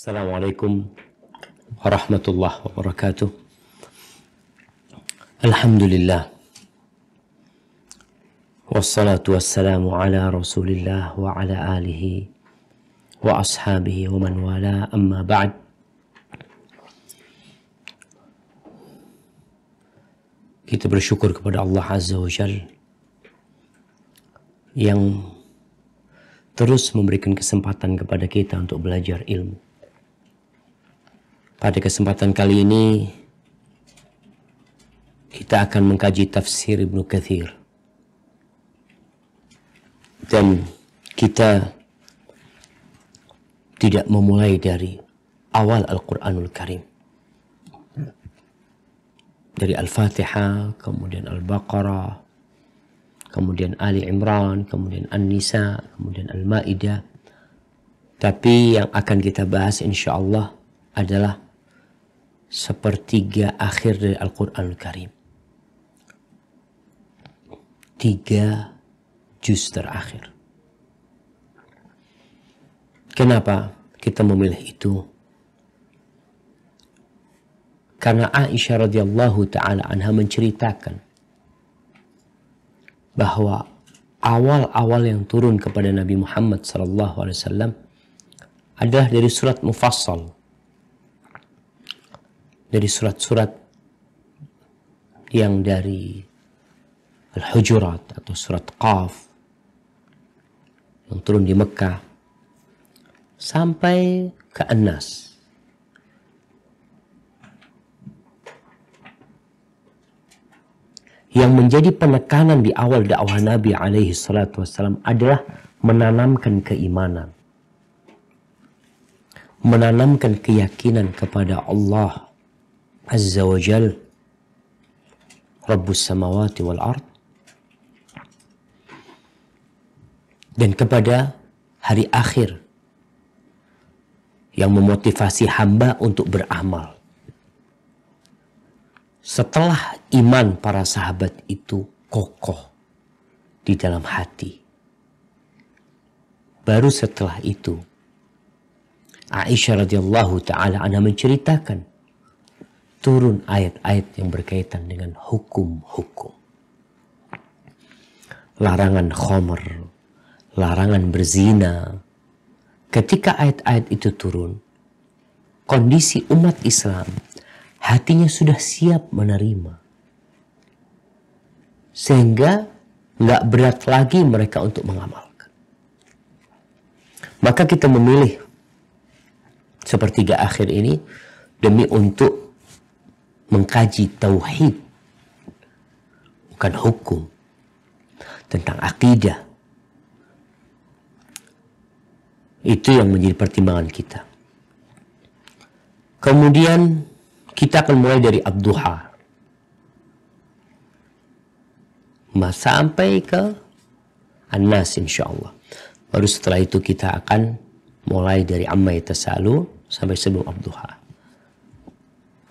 Assalamualaikum warahmatullahi wabarakatuh. Alhamdulillah. Wassalatu wassalamu ala rasulillah wa ala alihi wa ashabihi wa man wala, amma ba'd. Kita bersyukur kepada Allah Azza wa Jalla yang terus memberikan kesempatan kepada kita untuk belajar ilmu. Pada kesempatan kali ini kita akan mengkaji tafsir Ibnu Katsir. Dan kita tidak memulai dari awal Al-Quranul Karim. Dari Al-Fatihah, kemudian Al-Baqarah, kemudian Ali Imran, kemudian An-Nisa, kemudian Al-Ma'idah. Tapi yang akan kita bahas insya Allah adalah sepertiga akhir dari Al-Quranul Karim. 3 juz terakhir. Kenapa kita memilih itu? Karena Aisyah radhiyallahu ta'ala anha menceritakan bahwa awal-awal yang turun kepada Nabi Muhammad SAW adalah dari surat Mufassal. Dari surat-surat yang dari Al-Hujurat atau surat Qaf yang turun di Mekah sampai ke An-Nas. Yang menjadi penekanan di awal dakwah Nabi alaihi salatu wassalam adalah menanamkan keimanan. Menanamkan keyakinan kepada Allah Azza wa Jal, Rabbus samawati wal ard, dan kepada hari akhir yang memotivasi hamba untuk beramal. Setelah iman para sahabat itu kokoh di dalam hati, baru setelah itu Aisyah radhiyallahu ta'ala anha menceritakan turun ayat-ayat yang berkaitan dengan hukum-hukum. Larangan khamr, larangan berzina. Ketika ayat-ayat itu turun, kondisi umat Islam hatinya sudah siap menerima. Sehingga nggak berat lagi mereka untuk mengamalkan. Maka kita memilih sepertiga akhir ini demi untuk mengkaji tauhid, bukan hukum, tentang akidah. Itu yang menjadi pertimbangan kita. Kemudian kita akan mulai dari Ad-Duha sampai ke An-Nas insyaAllah. Baru setelah itu kita akan mulai dari Amma Yatasalu sampai sebelum Ad-Duha.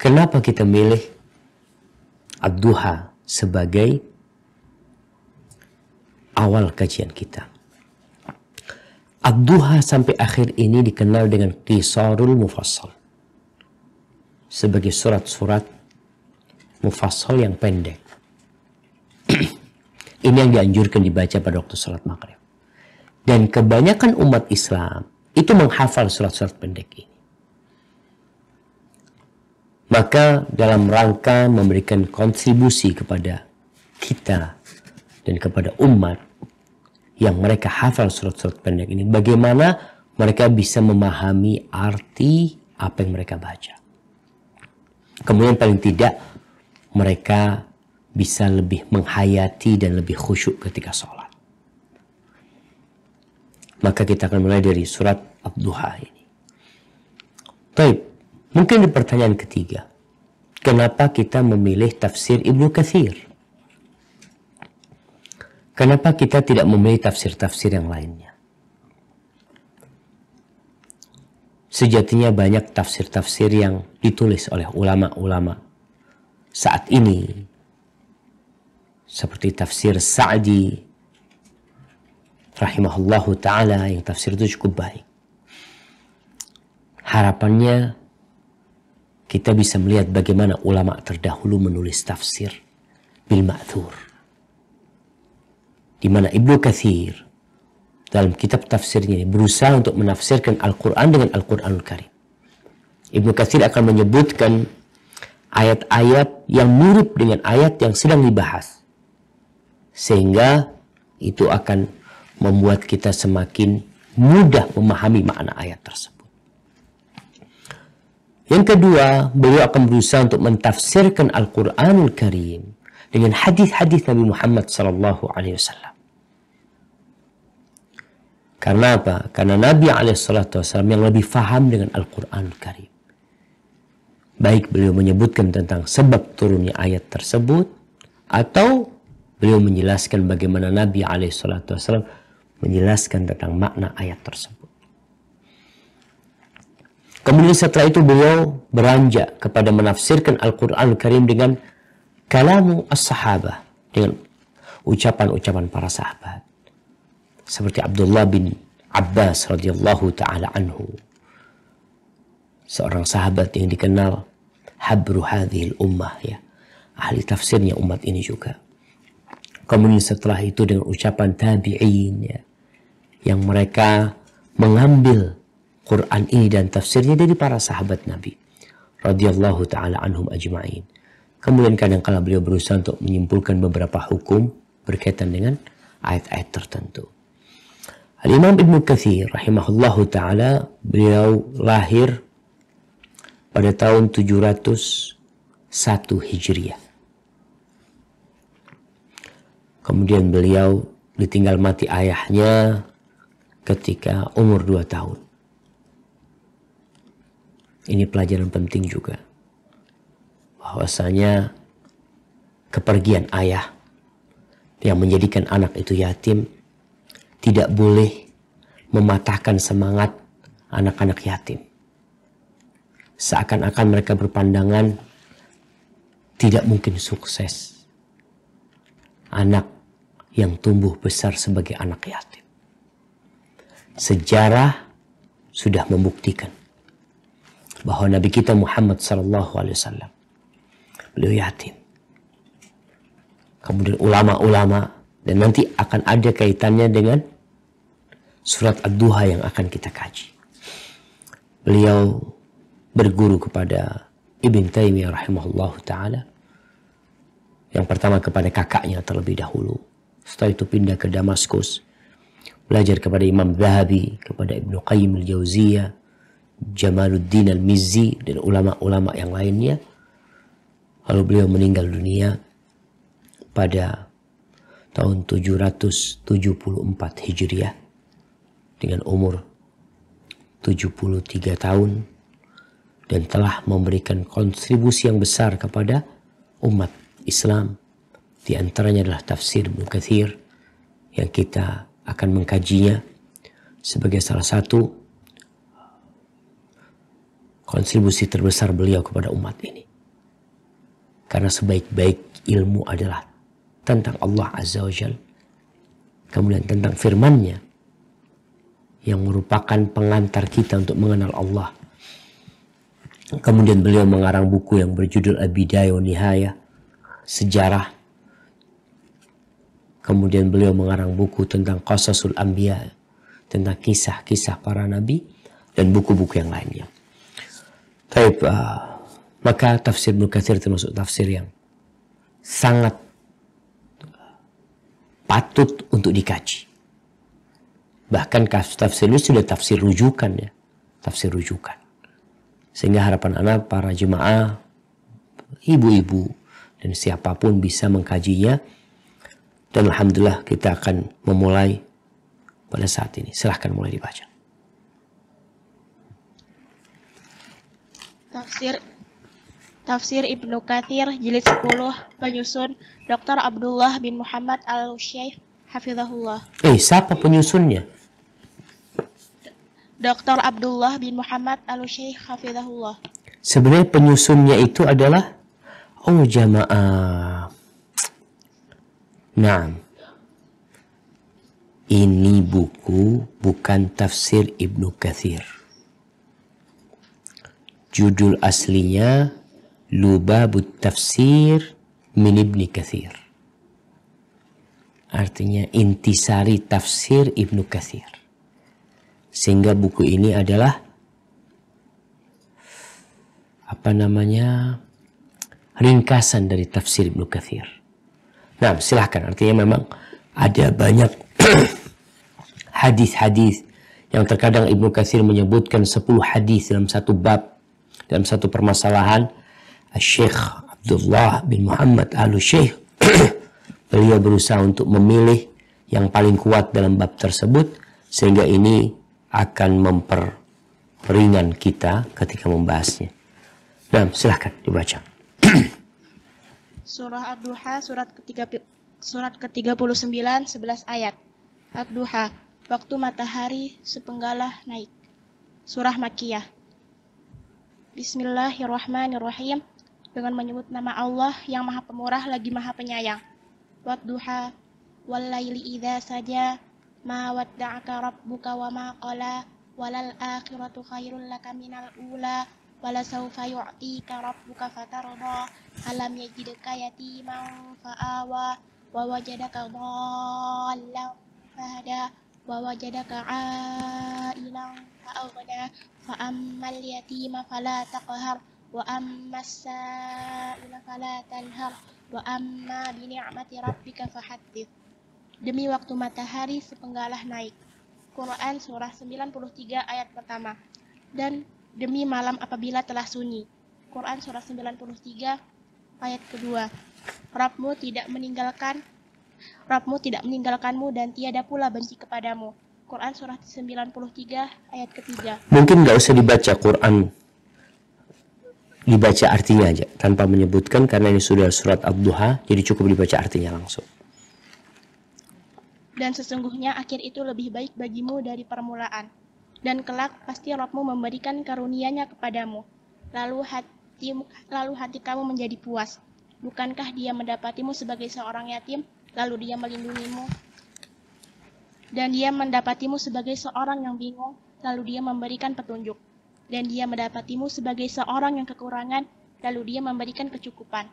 Kenapa kita milih Ad-Duha sebagai awal kajian kita? Ad-Duha sampai akhir ini dikenal dengan Qisarul Mufassal, sebagai surat-surat Mufassal yang pendek. Ini yang dianjurkan dibaca pada waktu salat maghrib. Dan kebanyakan umat Islam itu menghafal surat-surat pendek ini. Maka dalam rangka memberikan kontribusi kepada kita dan kepada umat yang mereka hafal surat-surat pendek ini, bagaimana mereka bisa memahami arti apa yang mereka baca. Kemudian paling tidak mereka bisa lebih menghayati dan lebih khusyuk ketika sholat. Maka kita akan mulai dari surat Ad-Duha ini. Baik. Mungkin di pertanyaan ketiga, kenapa kita memilih tafsir Ibnu Katsir? Kenapa kita tidak memilih tafsir-tafsir yang lainnya? Sejatinya banyak tafsir-tafsir yang ditulis oleh ulama-ulama saat ini, seperti tafsir Sa'di rahimahullahu ta'ala, yang tafsir itu cukup baik. harapannya kita bisa melihat bagaimana ulama terdahulu menulis tafsir bil ma'thur. Di mana Ibnu Katsir dalam kitab tafsirnya ini berusaha untuk menafsirkan Al-Quran dengan Al-Quranul Karim. Ibnu Katsir akan menyebutkan ayat-ayat yang mirip dengan ayat yang sedang dibahas. Sehingga itu akan membuat kita semakin mudah memahami makna ayat tersebut. Yang kedua, beliau akan berusaha untuk mentafsirkan Al-Quranul Karim dengan hadis-hadis Nabi Muhammad SAW. Karena apa? Karena Nabi SAW yang lebih faham dengan Al-Quranul Karim. Baik beliau menyebutkan tentang sebab turunnya ayat tersebut, atau beliau menjelaskan bagaimana Nabi SAW menjelaskan tentang makna ayat tersebut. Kemudian setelah itu beliau beranjak kepada menafsirkan Al-Quran Al-Karim dengan kalamu as-sahabah, dengan ucapan-ucapan para sahabat. Seperti Abdullah bin Abbas radhiyallahu ta'ala anhu. Seorang sahabat yang dikenal habru hadhil ummah, ya, ahli tafsirnya umat ini juga. Kemudian setelah itu dengan ucapan tabi'in, ya, yang mereka mengambil Quran ini dan tafsirnya dari para sahabat Nabi radhiyallahu taala anhum ajma'in. Kemudian kadang-kala beliau berusaha untuk menyimpulkan beberapa hukum berkaitan dengan ayat-ayat tertentu. Al-Imam Ibnu Katsir rahimahullahu taala, beliau lahir pada tahun 701 Hijriah. Kemudian beliau ditinggal mati ayahnya ketika umur 2 tahun. Ini pelajaran penting juga, bahwasanya kepergian ayah yang menjadikan anak itu yatim tidak boleh mematahkan semangat anak-anak yatim. Seakan-akan mereka berpandangan tidak mungkin sukses anak yang tumbuh besar sebagai anak yatim. Sejarah sudah membuktikan bahwa Nabi kita Muhammad SAW beliau yatim. Kemudian ulama-ulama, dan nanti akan ada kaitannya dengan surat Ad-Duha yang akan kita kaji. Beliau berguru kepada Ibn Taimiyah rahimahullah ta'ala. Yang pertama kepada kakaknya terlebih dahulu. Setelah itu pindah ke Damaskus. Belajar kepada Imam Zahabi, kepada Ibnu Qayyim al-Jauziyah, Jamaluddin al-Mizzi, dan ulama-ulama yang lainnya. Lalu beliau meninggal dunia pada tahun 774 Hijriah dengan umur 73 tahun dan telah memberikan kontribusi yang besar kepada umat Islam. Di antaranya adalah tafsir Ibnu Katsir yang kita akan mengkajinya sebagai salah satu kontribusi terbesar beliau kepada umat ini. Karena sebaik-baik ilmu adalah tentang Allah Azza wa Jalla. Kemudian tentang firman-Nya yang merupakan pengantar kita untuk mengenal Allah. Kemudian beliau mengarang buku yang berjudul Al-Bidayah wa Nihayah, sejarah. Kemudian beliau mengarang buku tentang Qasasul Anbiya, tentang kisah-kisah para nabi, dan buku-buku yang lainnya. Baik, maka tafsir Ibnu Katsir termasuk tafsir yang sangat patut untuk dikaji. Bahkan tafsir ini sudah tafsir rujukan, ya, tafsir rujukan. Sehingga harapan anak para jemaah, ibu-ibu, dan siapapun bisa mengkajinya. Dan alhamdulillah kita akan memulai pada saat ini. Silahkan mulai dibaca. Tafsir Ibnu Katsir jilid 10, penyusun Dr. Abdullah bin Muhammad al-Syaikh hafizahullah. Siapa penyusunnya? Dr. Abdullah bin Muhammad al-Syaikh hafizahullah. Sebenarnya penyusunnya itu adalah jamaah. Nah, ini buku bukan tafsir Ibnu Katsir. Judul aslinya Lubabut Tafsir min Ibni Katsir. Artinya intisari tafsir Ibnu Katsir. Sehingga buku ini adalah ringkasan dari tafsir Ibnu Katsir. Nah, silahkan. Artinya memang ada banyak hadis-hadis yang terkadang Ibnu Katsir menyebutkan 10 hadis dalam satu bab, dalam satu permasalahan. Syekh Abdullah bin Muhammad Al-Syekh beliau berusaha untuk memilih yang paling kuat dalam bab tersebut, sehingga ini akan memperingan kita ketika membahasnya. Nah, silahkan dibaca. Surah Ad-Duha surat ke-39 11 ayat. Ad-Duha, waktu matahari sepenggalah naik. Surah Makkiyah. Bismillahirrahmanirrahim. Dengan menyebut nama Allah yang Maha Pemurah lagi Maha Penyayang. Wad-duha wal laili idza saja ma wadda'aka rabbuka wa ma qala walal akhiratu khairul laka minal ula wala sawfa yu'tika rabbuka fatarda alam yajidka yatiman fa'awa wa wajadaka dhallan fahada wa wajadaka 'ailan fa'aghna fa ammal yatima fala taqhar wa ammas sa'ila fala tanhar wa amma bi ni'mati rabbika fahaddits. Demi waktu matahari sepenggalah naik. Quran surah 93 ayat pertama. Dan demi malam apabila telah sunyi. Quran surah 93 ayat kedua. Rabbmu tidak meninggalkanmu dan tiada pula benci kepadamu. Quran surah 93 ayat ketiga. Mungkin nggak usah dibaca Quran, dibaca artinya aja tanpa menyebutkan, karena ini sudah surat Ad-Duha, jadi cukup dibaca artinya langsung. Dan sesungguhnya akhir itu lebih baik bagimu dari permulaan. Dan kelak pasti Rabbmu memberikan karunia-Nya kepadamu. Lalu hati kamu menjadi puas. Bukankah Dia mendapatimu sebagai seorang yatim, lalu Dia melindungimu? Dan Dia mendapatimu sebagai seorang yang bingung, lalu Dia memberikan petunjuk. Dan Dia mendapatimu sebagai seorang yang kekurangan, lalu Dia memberikan kecukupan.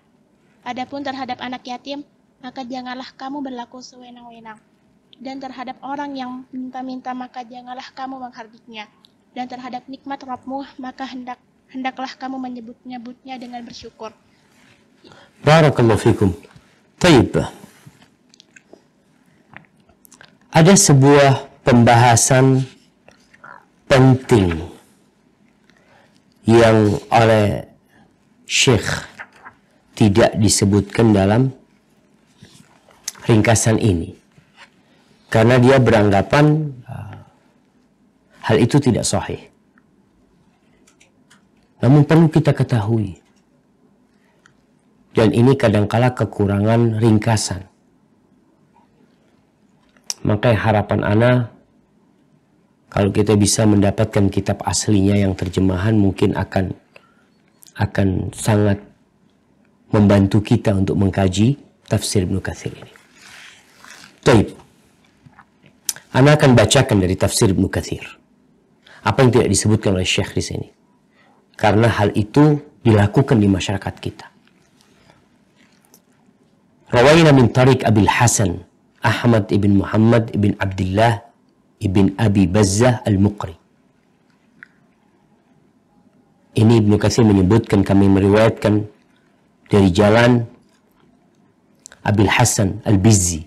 Adapun terhadap anak yatim, maka janganlah kamu berlaku sewenang-wenang. Dan terhadap orang yang minta-minta, maka janganlah kamu menghardiknya. Dan terhadap nikmat Rabbmu, maka hendaklah kamu menyebut-nyebutnya dengan bersyukur. Barakallahu fikum. Taib. Ada sebuah pembahasan penting yang oleh Syekh tidak disebutkan dalam ringkasan ini, karena dia beranggapan hal itu tidak sahih. Namun perlu kita ketahui, dan ini kadangkala kekurangan ringkasan. Maka harapan ana, kalau kita bisa mendapatkan kitab aslinya yang terjemahan, mungkin akan sangat membantu kita untuk mengkaji tafsir Ibnu Katsir ini. Taib. Ana akan bacakan dari tafsir Ibnu Katsir apa yang tidak disebutkan oleh Syekh di sini, karena hal itu dilakukan di masyarakat kita. Rawaina min tariq Abil Hasan Ahmad ibn Muhammad ibn Abdullah ibn Abi Bazzah al-Muqri. Ini Ibnu Katsir menyebutkan, kami meriwayatkan dari jalan Abil Hasan al-Bizzi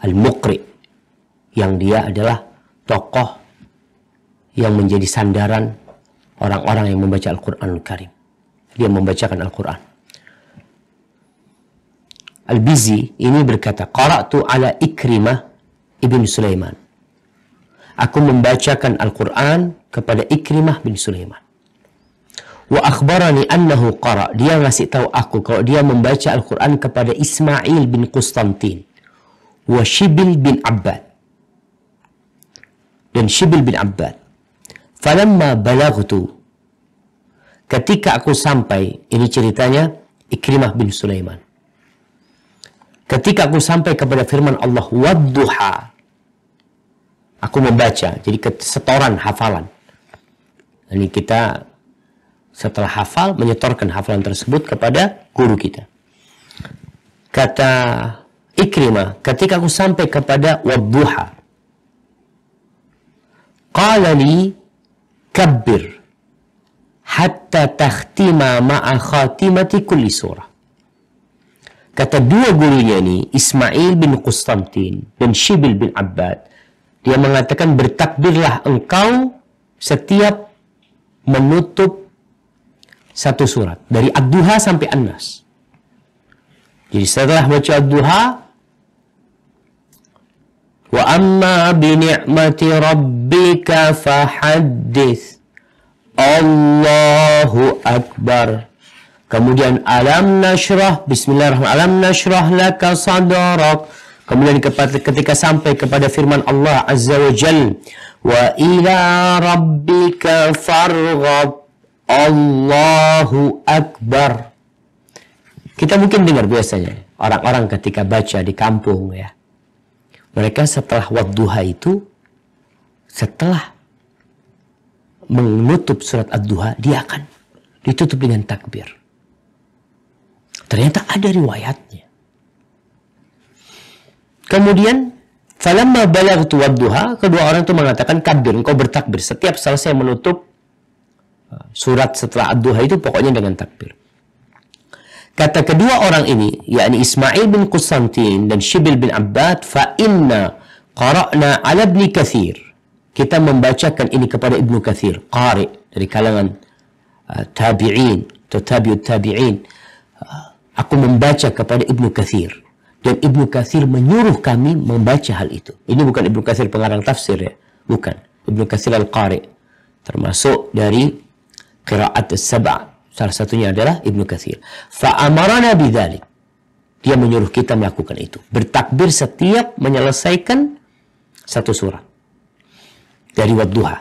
al-Muqri, yang dia adalah tokoh yang menjadi sandaran orang-orang yang membaca Al-Quranul Karim. Dia membacakan Al-Quran. Al-Bizzi ini berkata, qara'tu ala Ikrimah ibn Sulaiman. Aku membacakan Al-Quran kepada Ikrimah bin Sulaiman. Wa akhbarani annahu qara'. Dia ngasih tahu aku kalau dia membaca Al-Quran kepada Ismail bin Qustantin. Wa Shibil bin Abbad. Dan Shibil bin Abbad. Falamma balaghtu. Ketika aku sampai, ini ceritanya Ikrimah bin Sulaiman. Ketika aku sampai kepada firman Allah, wadduha. Aku membaca, jadi setoran hafalan. Ini kita setelah hafal menyetorkan hafalan tersebut kepada guru kita. Kata Ikrimah, ketika aku sampai kepada wadduha, qala li kabbir hatta takhtima ma'a khatimati kulli surah. Kata dua gurunya ini, Ismail bin Qustantin dan Shibil bin Abbad, dia mengatakan bertakbirlah engkau setiap menutup satu surat. Dari Ad-Duha sampai An-Nas. Jadi setelah baca Ad-Duha, wa amma bi ni'mati rabbika fahaddits, Allahu Akbar. Kemudian alam nashrah, bismillahirrahmanirrahim, alam nashrah laka sadrak. Kemudian ketika sampai kepada firman Allah Azza wa Jal, wa ila rabbika farghab, Allahu Akbar. Kita mungkin dengar biasanya orang-orang ketika baca di kampung ya, mereka setelah wadduha itu, setelah menutup surat Ad-Duha, dia akan ditutup dengan takbir. Ternyata ada riwayatnya. Kemudian falamma balaghtu wadduha, kedua orang itu mengatakan kabir, engkau bertakbir setiap selesai menutup surat setelah Ad-Duha itu, pokoknya dengan takbir. Kata kedua orang ini, yakni Ismail bin Qustantin dan Shibil bin Abbad, fa inna qara'na ala Ibn Katsir. Kita membacakan ini kepada Ibnu Katsir, qari dari kalangan tabi'in atau tabi'ut tabi'in. Aku membaca kepada Ibnu Katsir. Dan Ibnu Katsir menyuruh kami membaca hal itu. Ini bukan Ibnu Katsir pengarang tafsir ya. Bukan. Ibnu Katsir al-Qari. Termasuk dari qira'at as-sab'a. Salah satunya adalah Ibnu Katsir. Fa'amarana bidzalik. Dia menyuruh kita melakukan itu. Bertakbir setiap menyelesaikan satu surat. Dari wadduha.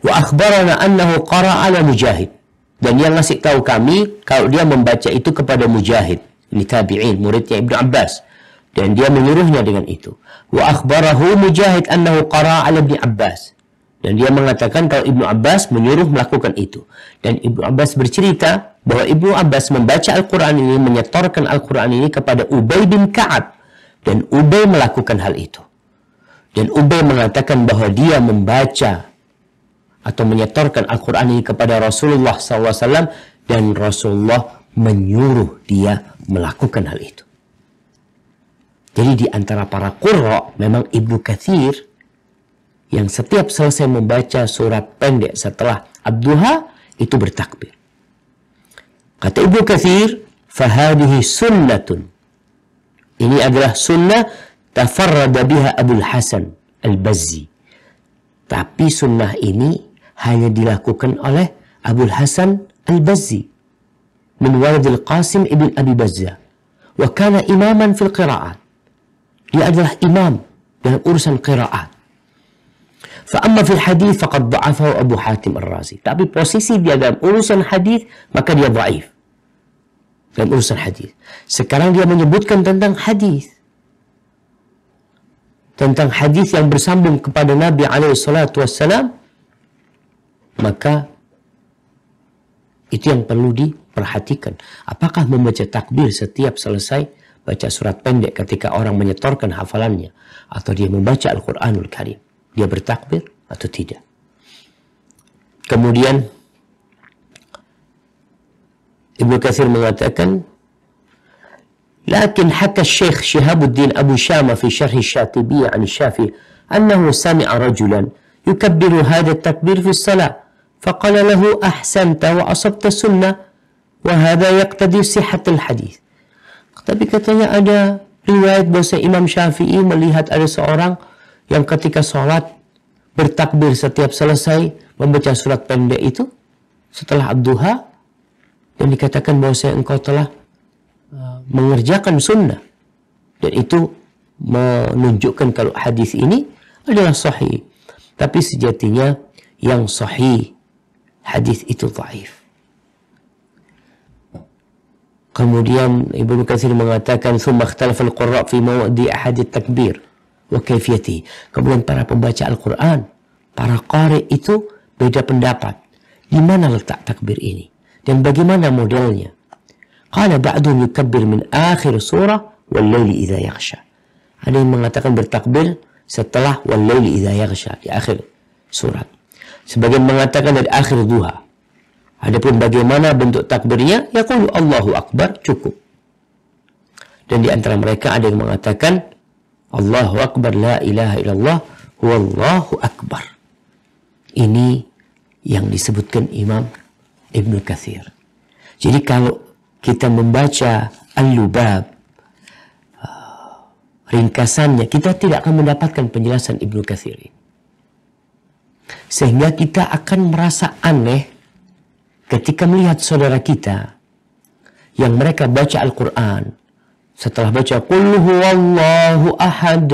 Wa akhbarana annahu qara'a ala Mujahid. Dan dia ngasih tahu kami kalau dia membaca itu kepada Mujahid. Ini tabi'in, muridnya Ibnu Abbas. Dan dia menyuruhnya dengan itu. Wa akhbarahu Mujahid annahu qara'a ala Ibn Abbas. Dan dia mengatakan kalau Ibnu Abbas menyuruh melakukan itu. Dan Ibnu Abbas bercerita bahwa Ibnu Abbas membaca Al-Quran ini, menyetorkan Al-Quran ini kepada Ubay bin Ka'ab. Dan Ubay melakukan hal itu. Dan Ubay mengatakan bahwa dia membaca atau menyetorkan Al-Quran ini kepada Rasulullah SAW. Dan Rasulullah menyuruh dia melakukan hal itu. Jadi di antara para qurra, memang Ibnu Katsir yang setiap selesai membaca surat pendek setelah Ad-Duha itu bertakbir. Kata Ibnu Katsir, fahadihi sunnatun. Ini adalah sunnah tafarrada biha Abul Hasan al-Bazzi. Tapi sunnah ini hanya dilakukan oleh Abul Hasan al-Bazzi min waladil Qasim ibn Abi Bazza. Wa kana imaman fil qira'at. Dia adalah imam dalam urusan qira'at. Fa'amma fil hadith faqad da'afahu Abu Hatim Ar-Razi. Tapi posisi dia dalam urusan hadith, maka dia dhaif. Dalam urusan hadith. Sekarang dia menyebutkan tentang hadith. Tentang hadith yang bersambung kepada Nabi SAW. Maka itu yang perlu diperhatikan. Apakah membaca takbir setiap selesai baca surat pendek ketika orang menyetorkan hafalannya. Atau dia membaca Al-Quranul Karim. Dia bertakbir atau tidak. Kemudian Ibnu Katsir mengatakan, "Lakin hakka Syekh Shihabuddin Abu Syama fi syarh Syatibiyyah 'an Syafi'i annahu sami'a rajulan yukabbiru hadha at-takbir fi as-salah, faqala lahu ahsanta wa asabta sunnah wa hadha yaqtadi sihhat al-hadith." Tapi katanya ada riwayat bahwa Imam Syafi'i melihat ada seorang yang ketika sholat bertakbir setiap selesai membaca surat pendek itu setelah Ad-Duha, dan dikatakan bahwa engkau telah mengerjakan sunnah, dan itu menunjukkan kalau hadis ini adalah sahih. Tapi sejatinya yang sahih hadis itu dhaif. Kemudian Ibnu Katsir mengatakan, "Tsumma ikhtalafa al-qurra fi mawdi' ahad at-takbir wa kayfiyatihi." Kemudian para pembaca Al-Quran, para qari itu beda pendapat Di mana letak takbir ini? Dan bagaimana modelnya? Qala ba'duhum yukabbir min akhir surah wal laili idza yaghsha. Ada yang mengatakan bertakbir setelah wal laili idza yaghsha, di akhir surat. Sebagian mengatakan dari akhir duha. Adapun bagaimana bentuk takbirnya, yaqulu Allahu Akbar, cukup. Dan di antara mereka ada yang mengatakan Allahu Akbar, la ilaha illallah, huwallahu akbar. Ini yang disebutkan Imam Ibnu Katsir. Jadi kalau kita membaca Al-Lubab, ringkasannya, kita tidak akan mendapatkan penjelasan Ibnu Katsir ini. Sehingga kita akan merasa aneh ketika melihat saudara kita yang mereka baca Al-Quran, setelah baca Qul huwallahu ahad,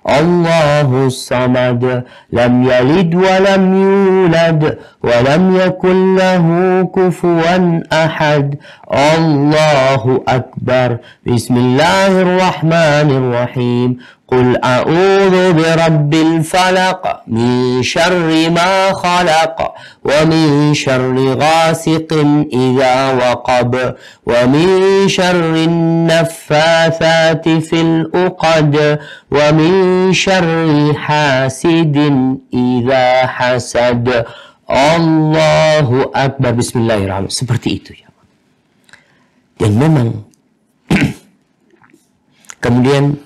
Allahu samad, lam yalid wa lam yulad, wa lam yakul lahu kufuwan ahad, Allahu akbar, bismillahirrahmanirrahim, Qul a'udhu birabbil falaq, min syarri ma khalaq, wa min syarri ghasiqin idha waqab, wa min syarri naffathati fil uqad, wa min syarri hasidin idha hasad, Allahu akbar, bismillahirrahmanirrahim. Seperti itu ya. Dan memang kemudian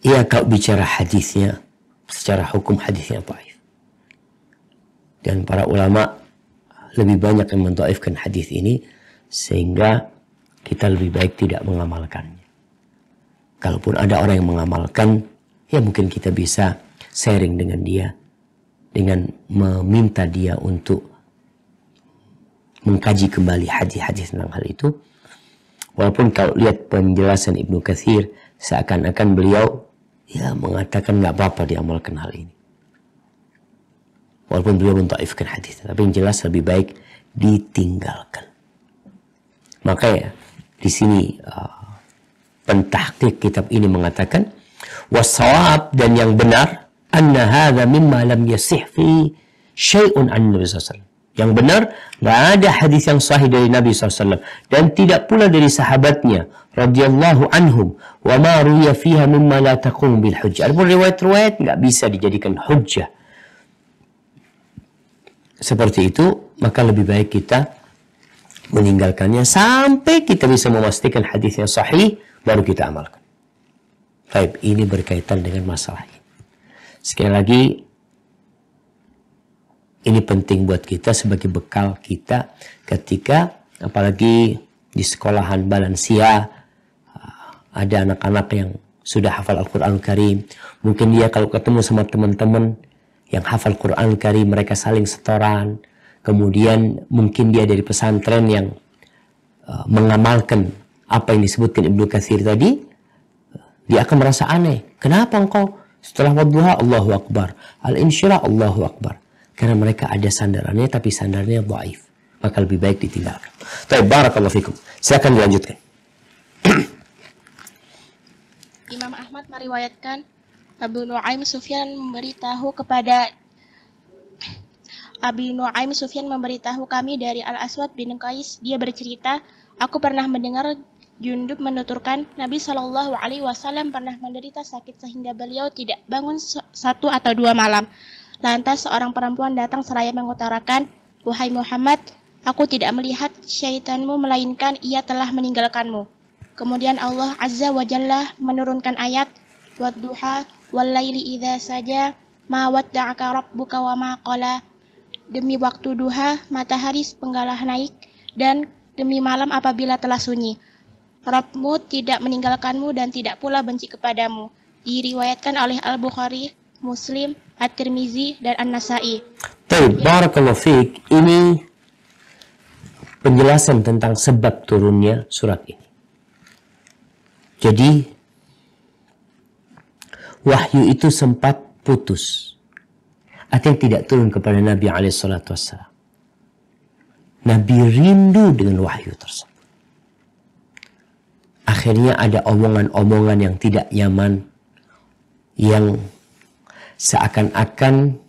ya, kalau bicara hadisnya, secara hukum hadisnya dhaif. Dan para ulama lebih banyak yang mendhaifkan hadis ini, sehingga kita lebih baik tidak mengamalkannya. Kalaupun ada orang yang mengamalkan, ya mungkin kita bisa sharing dengan dia, dengan meminta dia untuk mengkaji kembali hadis-hadis tentang hal itu. Walaupun kalau lihat penjelasan Ibnu Katsir, seakan-akan beliau ya mengatakan nggak apa-apa diamalkan hal ini. Walaupun beliau mentaifkan hadis, tapi yang jelas lebih baik ditinggalkan. Maka ya di sini pentahqiq kitab ini mengatakan wasawab, dan yang benar, anna hadza mimma lam yasih fi syai'un an Nabi sallallahu alaihi wasallam. Yang benar, nggak ada hadis yang sahih dari Nabi SAW, dan tidak pula dari sahabatnya radhiyallahu anhum, wa ma ruya fiha mimma la taqum bil hujjah. Adapun riwayat-riwayat nggak bisa dijadikan hujjah seperti itu, maka lebih baik kita meninggalkannya sampai kita bisa memastikan hadisnya sahih, baru kita amalkan. Baik, ini berkaitan dengan masalah ini. Sekali lagi, ini penting buat kita sebagai bekal kita ketika, apalagi di sekolahan balansia, ada anak-anak yang sudah hafal Al-Quran Karim. Mungkin dia kalau ketemu sama teman-teman yang hafal Quran Karim, mereka saling setoran. Kemudian mungkin dia dari pesantren yang mengamalkan apa yang disebutkan Ibnu Katsir tadi, dia akan merasa aneh. Kenapa engkau setelah wadduha Allahu Akbar, al-insyirah Allahu Akbar? Karena mereka ada sandarannya, tapi sandarannya dhaif. Maka lebih baik ditinggalkan. Baik, barakallahu fikum. Silakan dilanjutkan. Imam Ahmad meriwayatkan Abu Nu'aim Sufyan memberitahu kami dari Al-Aswad bin Qais. Dia bercerita, aku pernah mendengar Jundub menuturkan Nabi Shallallahu Alaihi Wasallam pernah menderita sakit sehingga beliau tidak bangun 1 atau 2 malam. Lantas seorang perempuan datang seraya mengutarakan, wahai Muhammad, aku tidak melihat syaitanmu melainkan ia telah meninggalkanmu. Kemudian Allah Azza wa Jalla menurunkan ayat, wadduha wal laili idza saja ma wadda'aka rabbuka wa ma qala. Demi waktu duha, matahari sepenggalah naik, dan demi malam apabila telah sunyi. Rabbmu tidak meninggalkanmu dan tidak pula benci kepadamu. Diriwayatkan oleh Al-Bukhari, Muslim, At-Tirmizi, dan An-Nasai. Baik, barakallahu fiik. Ini penjelasan tentang sebab turunnya surat ini. Jadi, wahyu itu sempat putus. Artinya tidak turun kepada Nabi SAW. Nabi rindu dengan wahyu tersebut. Akhirnya ada omongan-omongan yang tidak nyaman, yang seakan-akan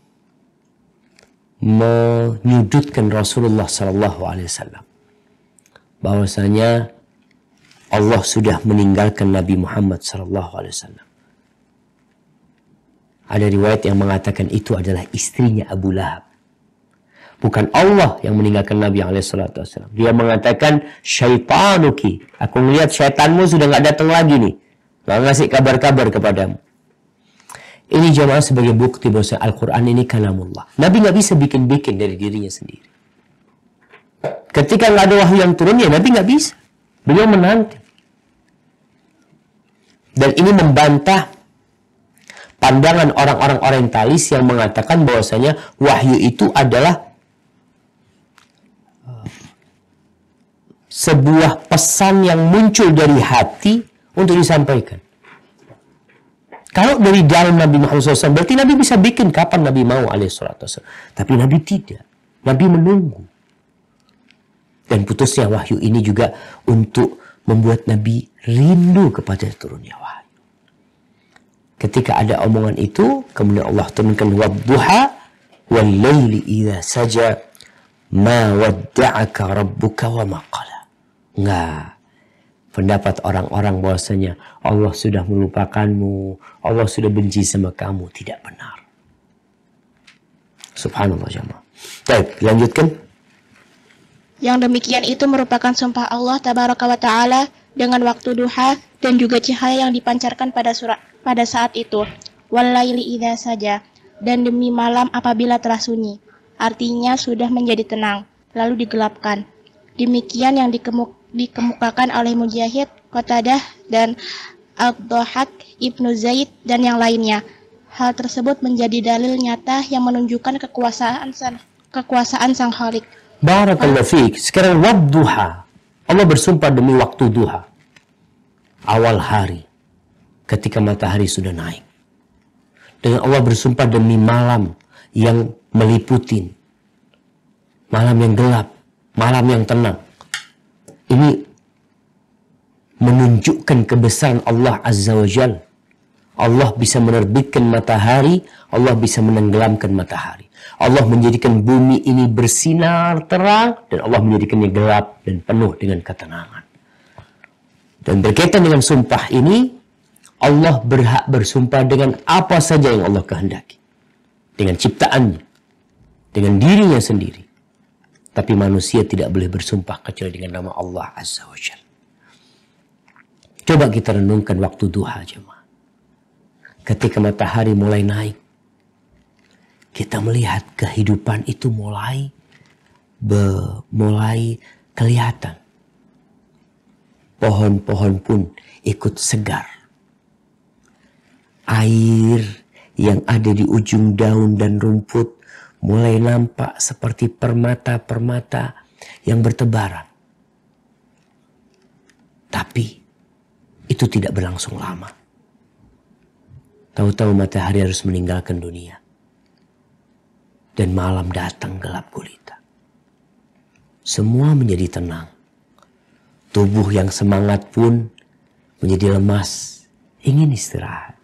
menyudutkan Rasulullah Sallallahu Alaihi Wasallam, bahwasanya Allah sudah meninggalkan Nabi Muhammad Sallallahu Alaihi Wasallam. Ada riwayat yang mengatakan itu adalah istrinya Abu Lahab. Bukan Allah yang meninggalkan Nabi SAW. Dia mengatakan, syaitanuki, aku melihat syaitanmu sudah nggak datang lagi nih, nggak ngasih kabar-kabar kepadamu. Ini jemaah sebagai bukti bahwa Al-Quran ini kalamullah. Nabi nggak bisa bikin-bikin dari dirinya sendiri. Ketika nggak ada wahyu yang turun, ya Nabi nggak bisa. Beliau menanti. Dan ini membantah pandangan orang-orang orientalis yang mengatakan bahwasanya wahyu itu adalah sebuah pesan yang muncul dari hati untuk disampaikan. Kalau dari dalam Nabi Muhammad SAW, berarti Nabi bisa bikin kapan Nabi mau alaihissalatu wassalam. Tapi Nabi tidak. Nabi menunggu. Dan putusnya wahyu ini juga untuk membuat Nabi rindu kepada turunnya wahyu. Ketika ada omongan itu, kemudian Allah turunkan wadduha wal laili idza saja ma wadda'aka rabbuka wa ma qala. Enggak. Pendapat orang-orang bahwasanya Allah sudah melupakanmu, Allah sudah benci sama kamu, tidak benar. Subhanallah jemaah. Baik, lanjutkan. Yang demikian itu merupakan sumpah Allah Tabaraka wa Ta'ala dengan waktu duha dan juga cahaya yang dipancarkan pada saat itu. Walaili idza saja, dan demi malam apabila telah sunyi. Artinya sudah menjadi tenang, lalu digelapkan. Demikian yang dikemukakan oleh Mujahid, Qatadah, dan Ad-Dhahak, Ibnu Zaid, dan yang lainnya. Hal tersebut menjadi dalil nyata yang menunjukkan kekuasaan Sang Khalik. Barakallahu fiik. Sekarang wadduha. Allah bersumpah demi waktu duha. Awal hari. Ketika matahari sudah naik. Dan Allah bersumpah demi malam yang meliputi. Malam yang gelap. Malam yang tenang. Ini menunjukkan kebesaran Allah Azza wa Jal. Allah bisa menerbitkan matahari, Allah bisa menenggelamkan matahari. Allah menjadikan bumi ini bersinar terang, dan Allah menjadikannya gelap dan penuh dengan ketenangan. Dan berkaitan dengan sumpah ini, Allah berhak bersumpah dengan apa saja yang Allah kehendaki. Dengan ciptaannya, dengan dirinya sendiri. Tapi manusia tidak boleh bersumpah kecuali dengan nama Allah Azza wa Jalla. Coba kita renungkan waktu duha jemaah. Ketika matahari mulai naik, kita melihat kehidupan itu mulai kelihatan. Pohon-pohon pun ikut segar. Air yang ada di ujung daun dan rumput mulai nampak seperti permata-permata yang bertebaran. Tapi itu tidak berlangsung lama. Tahu-tahu matahari harus meninggalkan dunia. Dan malam datang gelap gulita. Semua menjadi tenang. Tubuh yang semangat pun menjadi lemas, ingin istirahat.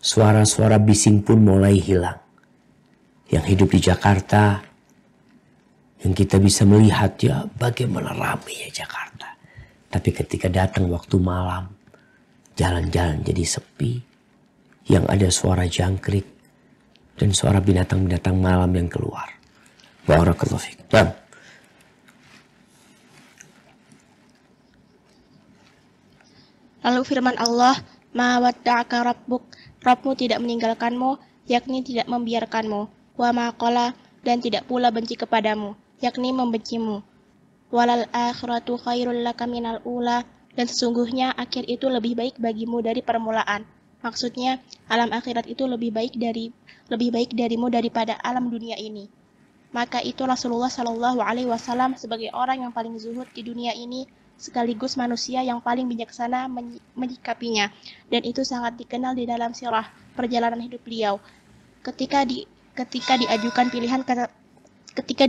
Suara-suara bising pun mulai hilang. Yang hidup di Jakarta, yang kita bisa melihat ya bagaimana ramainya Jakarta. Tapi ketika datang waktu malam, jalan-jalan jadi sepi. Yang ada suara jangkrik dan suara binatang-binatang malam yang keluar. Barakallahu fiik. Nah, lalu firman Allah, Ma wadda'aka rabbuk, Rabbmu tidak meninggalkanmu, yakni tidak membiarkanmu. Wa ma qala, dan tidak pula benci kepadamu, yakni membencimu. Walal akhiratu khairul laka minal ula, dan sesungguhnya akhir itu lebih baik bagimu dari permulaan. Maksudnya, alam akhirat itu lebih baik darimu daripada alam dunia ini. Maka itu Rasulullah Shallallahu Alaihi Wasallam sebagai orang yang paling zuhud di dunia ini, sekaligus manusia yang paling bijaksana menyikapinya, dan itu sangat dikenal di dalam sirah perjalanan hidup beliau. Ketika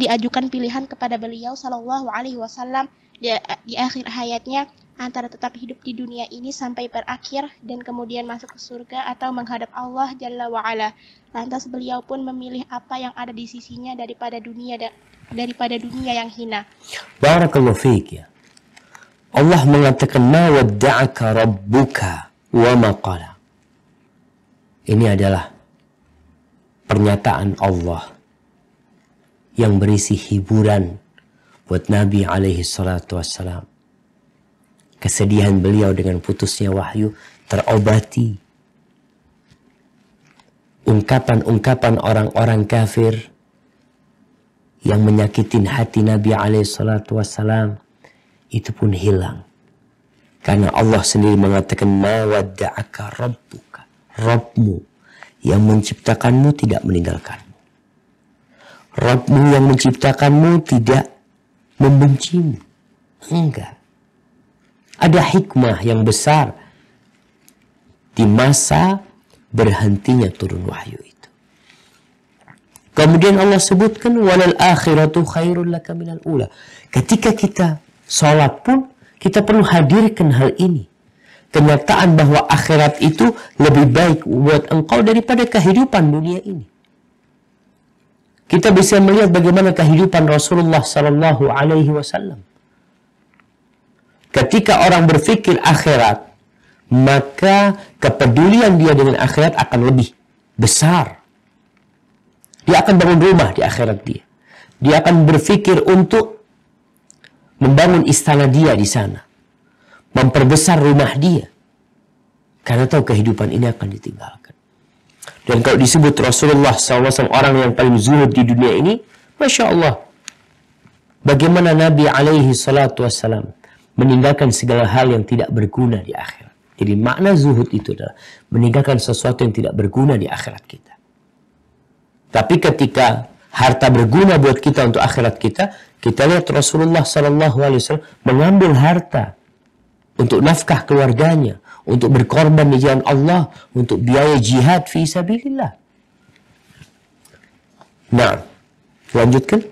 diajukan pilihan kepada beliau Shallallahu Alaihi Wasallam di akhir hayatnya, antara tetap hidup di dunia ini sampai berakhir dan kemudian masuk ke surga atau menghadap Allah Jalla wa'ala. Lantas beliau pun memilih apa yang ada di sisinya daripada dunia yang hina. Barakallahu fiik ya. Allah mengatakan ma wadda'aka rabbuka wa ma qala. Ini adalah pernyataan Allah yang berisi hiburan buat Nabi alaihi salatu wassalam. Kesedihan beliau dengan putusnya wahyu terobati. Ungkapan-ungkapan orang-orang kafir yang menyakitin hati Nabi alaihi salatu wassalam itu pun hilang. Karena Allah sendiri mengatakan ma wadda'aka rabbuka. Rabbmu yang menciptakanmu tidak meninggalkanmu. Rabbmu yang menciptakanmu tidak membencimu. Enggak. Ada hikmah yang besar di masa berhentinya turun wahyu itu. Kemudian Allah sebutkan walal akhiratu khairul laka minal ula. Ketika kita sholat pun kita perlu hadirkan hal ini. Kenyataan bahwa akhirat itu lebih baik buat engkau daripada kehidupan dunia ini. Kita bisa melihat bagaimana kehidupan Rasulullah sallallahu alaihi wasallam. Ketika orang berpikir akhirat, maka kepedulian dia dengan akhirat akan lebih besar. Dia akan bangun rumah di akhirat dia. Dia akan berpikir untuk membangun istana dia di sana. Memperbesar rumah dia. Karena tahu kehidupan ini akan ditinggalkan. Dan kalau disebut Rasulullah SAW orang yang paling zuhud di dunia ini, Masya Allah. Bagaimana Nabi alaihi salatu wassalam meninggalkan segala hal yang tidak berguna di akhirat. Jadi makna zuhud itu adalah meninggalkan sesuatu yang tidak berguna di akhirat kita. Tapi ketika harta berguna buat kita untuk akhirat kita, kita lihat Rasulullah SAW mengambil harta untuk nafkah keluarganya, untuk berkorban di jalan Allah, untuk biaya jihad fi sabilillah. Nah, lanjutkan.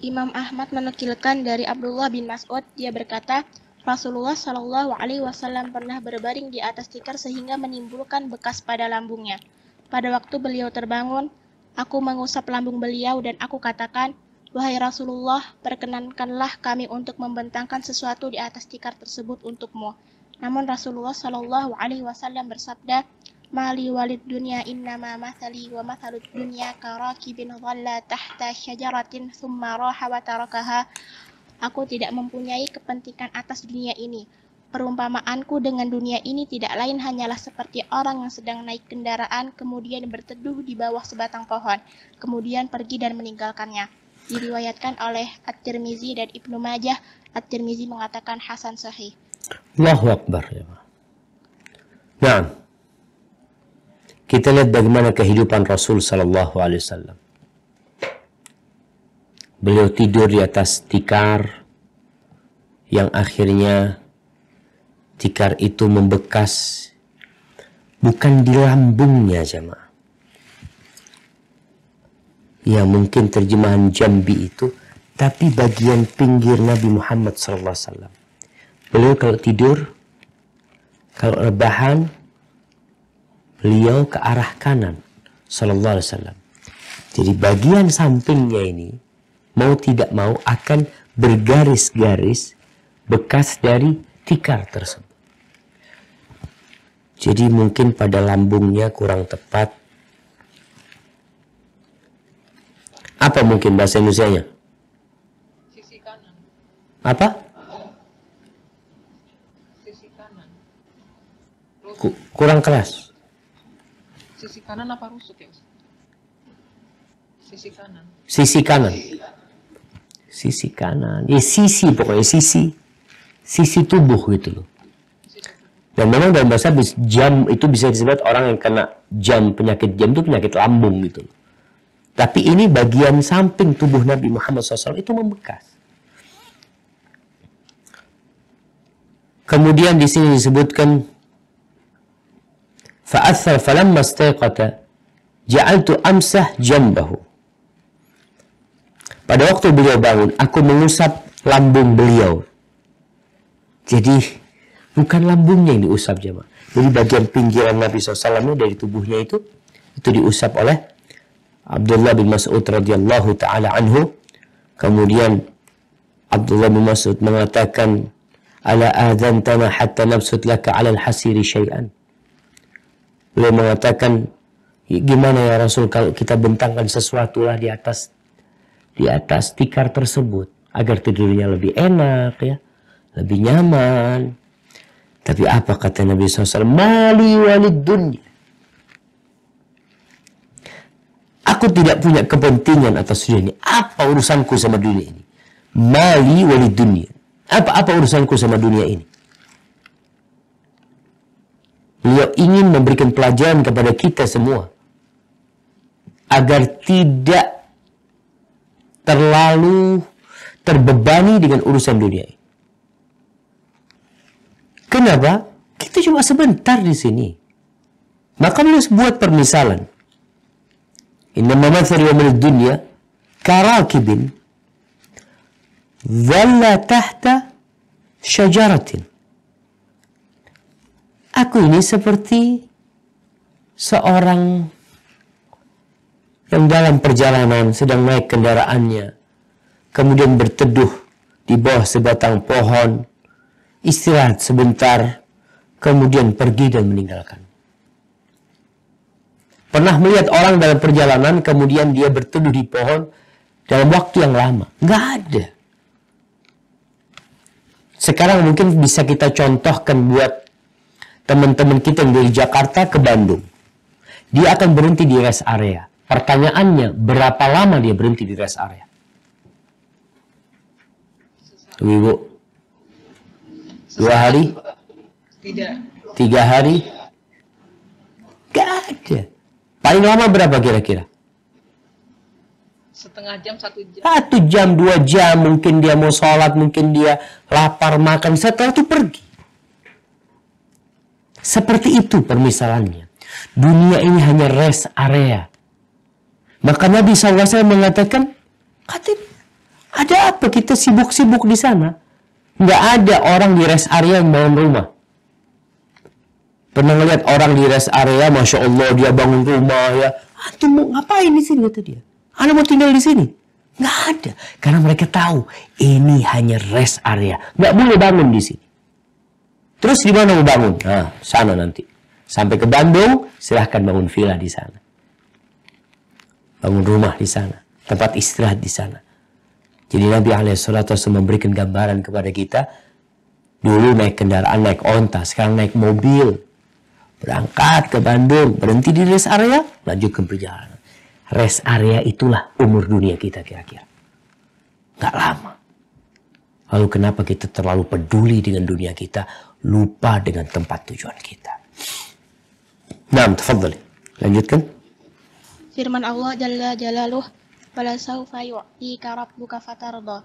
Imam Ahmad menukilkan dari Abdullah bin Mas'ud, dia berkata, Rasulullah Shallallahu Alaihi Wasallam pernah berbaring di atas tikar sehingga menimbulkan bekas pada lambungnya. Pada waktu beliau terbangun, aku mengusap lambung beliau dan aku katakan, wahai Rasulullah, perkenankanlah kami untuk membentangkan sesuatu di atas tikar tersebut untukmu. Namun Rasulullah Shallallahu Alaihi Wasallam bersabda, Mali walid dunya innama mathali wa mathalud dunya karakibin dhalla tahta syajaratin thumma raha wa tarakaha. Aku tidak mempunyai kepentingan atas dunia ini. Perumpamaanku dengan dunia ini tidak lain hanyalah seperti orang yang sedang naik kendaraan kemudian berteduh di bawah sebatang pohon, kemudian pergi dan meninggalkannya. Diriwayatkan oleh At-Tirmizi dan Ibnu Majah. At-Tirmizi mengatakan hasan sahih. Allahu Akbar. Nah, kita lihat bagaimana kehidupan Rasul sallallahu alaihi wasallam. Beliau tidur di atas tikar yang akhirnya tikar itu membekas bukan di lambungnya jemaah. Ya mungkin terjemahan Jambi itu, tapi bagian pinggir Nabi Muhammad sallallahu alaihi wasallam. Beliau kalau tidur, kalau rebahan, beliau ke arah kanan sallallahu alaihi wasallam. Jadi bagian sampingnya ini mau tidak mau akan bergaris-garis bekas dari tikar tersebut. Jadi mungkin pada lambungnya kurang tepat. Apa mungkin bahasa Indonesianya? Sisi kanan. Apa? Sisi kanan. Kurang keras. Sisi kanan apa rusuk ya? Sisi kanan. Sisi kanan. Sisi kanan. Ya sisi pokoknya sisi. Sisi tubuh gitu loh. Dan memang dalam bahasa jam itu bisa disebut orang yang kena jam, penyakit jam itu penyakit lambung gitu loh. Tapi ini bagian samping tubuh Nabi Muhammad SAW itu membekas. Kemudian di sini disebutkan fa'athar falamma istayqata ja'altu amsah jambahu. Pada waktu beliau bangun, aku mengusap lambung beliau. Jadi bukan lambungnya yang diusap jemaah. Jadi bagian pinggiran Nabi SAW dari tubuhnya itu diusap oleh Abdullah bin Mas'ud radhiyallahu taala anhu. Kemudian Abdullah bin Mas'ud mengatakan, ala adzantana hatta nabsut laka 'ala al-hasiri syai'an. Beliau mengatakan, gimana ya Rasul kalau kita bentangkan sesuatu lah di atas tikar tersebut agar tidurnya lebih enak ya, lebih nyaman. Tapi apa kata Nabi SAW? Mali walid dunya. Aku tidak punya kepentingan atas dunia ini. Apa urusanku sama dunia ini? Mali walid dunya. Apa urusanku sama dunia ini? Beliau ingin memberikan pelajaran kepada kita semua agar tidak terlalu terbebani dengan urusan dunia ini. Kenapa? Kita cuma sebentar di sini. Maka beliau buat permisalan. Innama mathalu yawmid dunya karakibin dhalla tahta syajaratin. Aku ini seperti seorang yang dalam perjalanan sedang naik kendaraannya, kemudian berteduh di bawah sebatang pohon, istirahat sebentar, kemudian pergi dan meninggalkan. Pernah melihat orang dalam perjalanan, kemudian dia berteduh di pohon dalam waktu yang lama? Nggak ada. Sekarang mungkin bisa kita contohkan buat teman-teman kita yang dari Jakarta ke Bandung. Dia akan berhenti di rest area. Pertanyaannya, berapa lama dia berhenti di rest area? Ibu, 2 hari? Tidak. 3 hari? Gak ada. Paling lama berapa kira-kira? Setengah jam, 1 jam. 1 jam, 2 jam. Mungkin dia mau sholat, mungkin dia lapar makan. Setelah itu pergi. Seperti itu permisalannya. Dunia ini hanya rest area. Maka Nabi SAW mengatakan, ada apa kita sibuk-sibuk di sana? Nggak ada orang di rest area yang bangun rumah. Pernah ngeliat orang di rest area, Masya Allah dia bangun rumah ya. Antum mau ngapain di sini kata dia? Anda mau tinggal di sini? Nggak ada. Karena mereka tahu ini hanya rest area. Nggak boleh bangun di sini. Terus di mana mau bangun? Nah, sana nanti. Sampai ke Bandung, silahkan bangun villa di sana. Bangun rumah di sana. Tempat istirahat di sana. Jadi Nabi SAW memberikan gambaran kepada kita. Dulu naik kendaraan, naik onta. Sekarang naik mobil. Berangkat ke Bandung. Berhenti di rest area. Lanjutkan perjalanan. Rest area itulah umur dunia kita kira-kira. Nggak lama. Lalu kenapa kita terlalu peduli dengan dunia kita. Lupa dengan tempat tujuan kita. Nah, tafadhali. Lanjutkan. Firman Allah Jalla Jalaluh, "Wala saufa yu'tika rabbuka fatarda."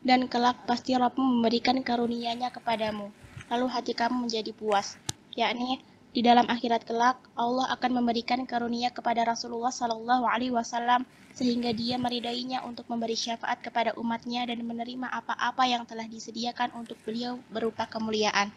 Dan kelak pasti Rabbmu memberikan karunia-Nya kepadamu, lalu hati kamu menjadi puas. Yakni di dalam akhirat kelak Allah akan memberikan karunia kepada Rasulullah Sallallahu Alaihi Wasallam sehingga dia meridainya untuk memberi syafaat kepada umatnya dan menerima apa-apa yang telah disediakan untuk beliau berupa kemuliaan.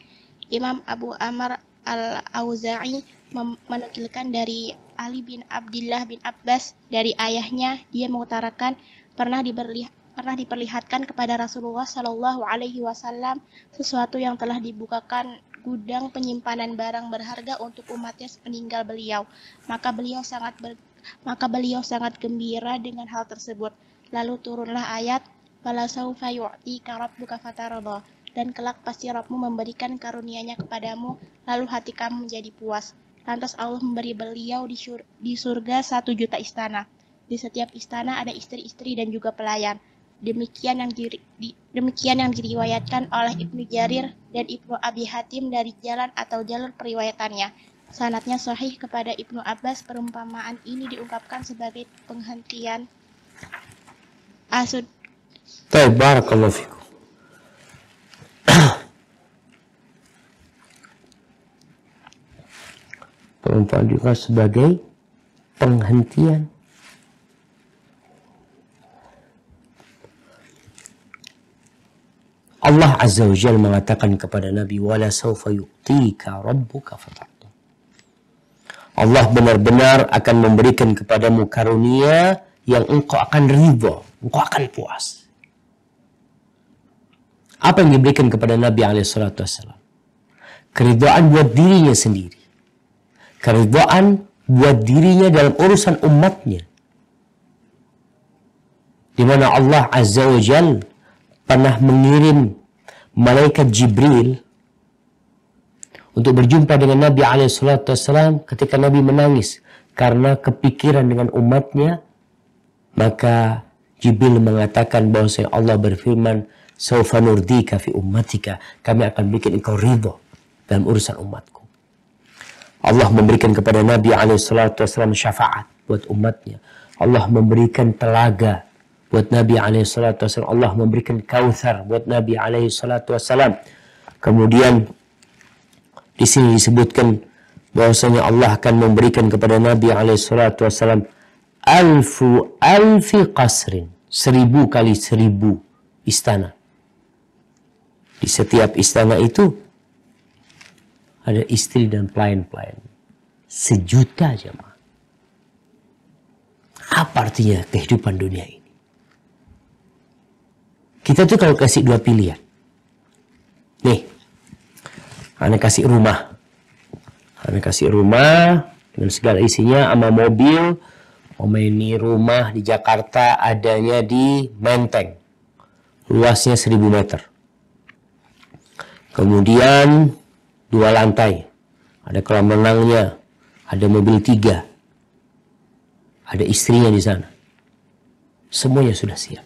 Imam Abu Amr Al-Auza'i menukilkan dari Ali bin Abdullah bin Abbas dari ayahnya, dia mengutarakan pernah diperlihatkan kepada Rasulullah Shallallahu Alaihi Wasallam sesuatu yang telah dibukakan gudang penyimpanan barang berharga untuk umatnya sepeninggal beliau. Maka beliau sangat gembira dengan hal tersebut. Lalu turunlah ayat, "Fala saufa yu'tika rabbuka fatarda." Dan kelak pasti Rabbmu memberikan karunia-Nya kepadamu, lalu hati kamu menjadi puas. Lantas Allah memberi beliau di surga 1 juta istana. Di setiap istana ada istri-istri dan juga pelayan. Demikian yang diriwayatkan oleh Ibnu Jarir dan Ibnu Abi Hatim dari jalan atau jalur periwayatannya. Sanadnya sahih kepada Ibnu Abbas. Perumpamaan ini diungkapkan sebagai penghentian asud. Barakallahu fikum. Perumpamaan juga sebagai penghentian. Allah Azza wa Jalla mengatakan kepada Nabi, wala sawfa yu'tika rabbuka fatarda. Allah benar-benar akan memberikan kepadamu karunia yang engkau akan ridha, engkau akan puas. Apa yang diberikan kepada Nabi SAW? Keridhaan buat dirinya sendiri. Keridhaan buat dirinya dalam urusan umatnya. Di mana Allah Azza wa Jalla pernah mengirim malaikat Jibril untuk berjumpa dengan Nabi SAW ketika Nabi menangis karena kepikiran dengan umatnya. Maka Jibril mengatakan bahwa Allah berfirman, "Saufa nurdika fi ummatika." Kami akan bikin engkau ridha dalam urusan umatku. Allah memberikan kepada Nabi SAW syafaat buat umatnya. Allah memberikan telaga buat Nabi SAW. Allah memberikan kautsar buat Nabi SAW. Kemudian di sini disebutkan bahwasanya Allah akan memberikan kepada Nabi SAW alfi qasrin, 1000 kali 1000 istana. Di setiap istana itu ada istri dan pelayan-pelayan. 1.000.000 jemaah. Apa artinya kehidupan dunia ini? Kita tuh kalau kasih dua pilihan. Nih, Anda kasih rumah. Anda kasih rumah dengan segala isinya sama mobil. Ini rumah di Jakarta adanya di Menteng. Luasnya 1000 meter. Kemudian 2 lantai. Ada kolam renangnya. Ada mobil 3. Ada istrinya di sana. Semuanya sudah siap.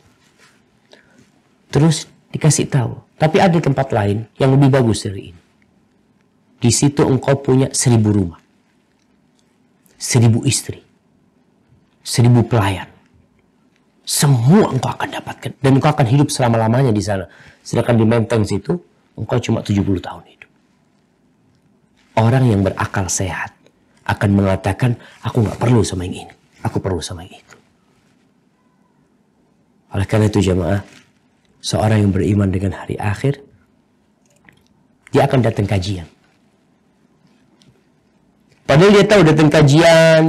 Terus dikasih tahu. Tapi ada tempat lain yang lebih bagus dari ini. Di situ engkau punya 1000 rumah. 1000 istri. 1000 pelayan. Semua engkau akan dapatkan. Dan engkau akan hidup selama-lamanya di sana. Sedangkan di Menteng situ, engkau cuma 70 tahun hidup. Orang yang berakal sehat akan mengatakan, aku nggak perlu sama yang ini. Aku perlu sama yang itu. Oleh karena itu jemaah, seorang yang beriman dengan hari akhir, dia akan datang kajian. Padahal dia tahu datang kajian,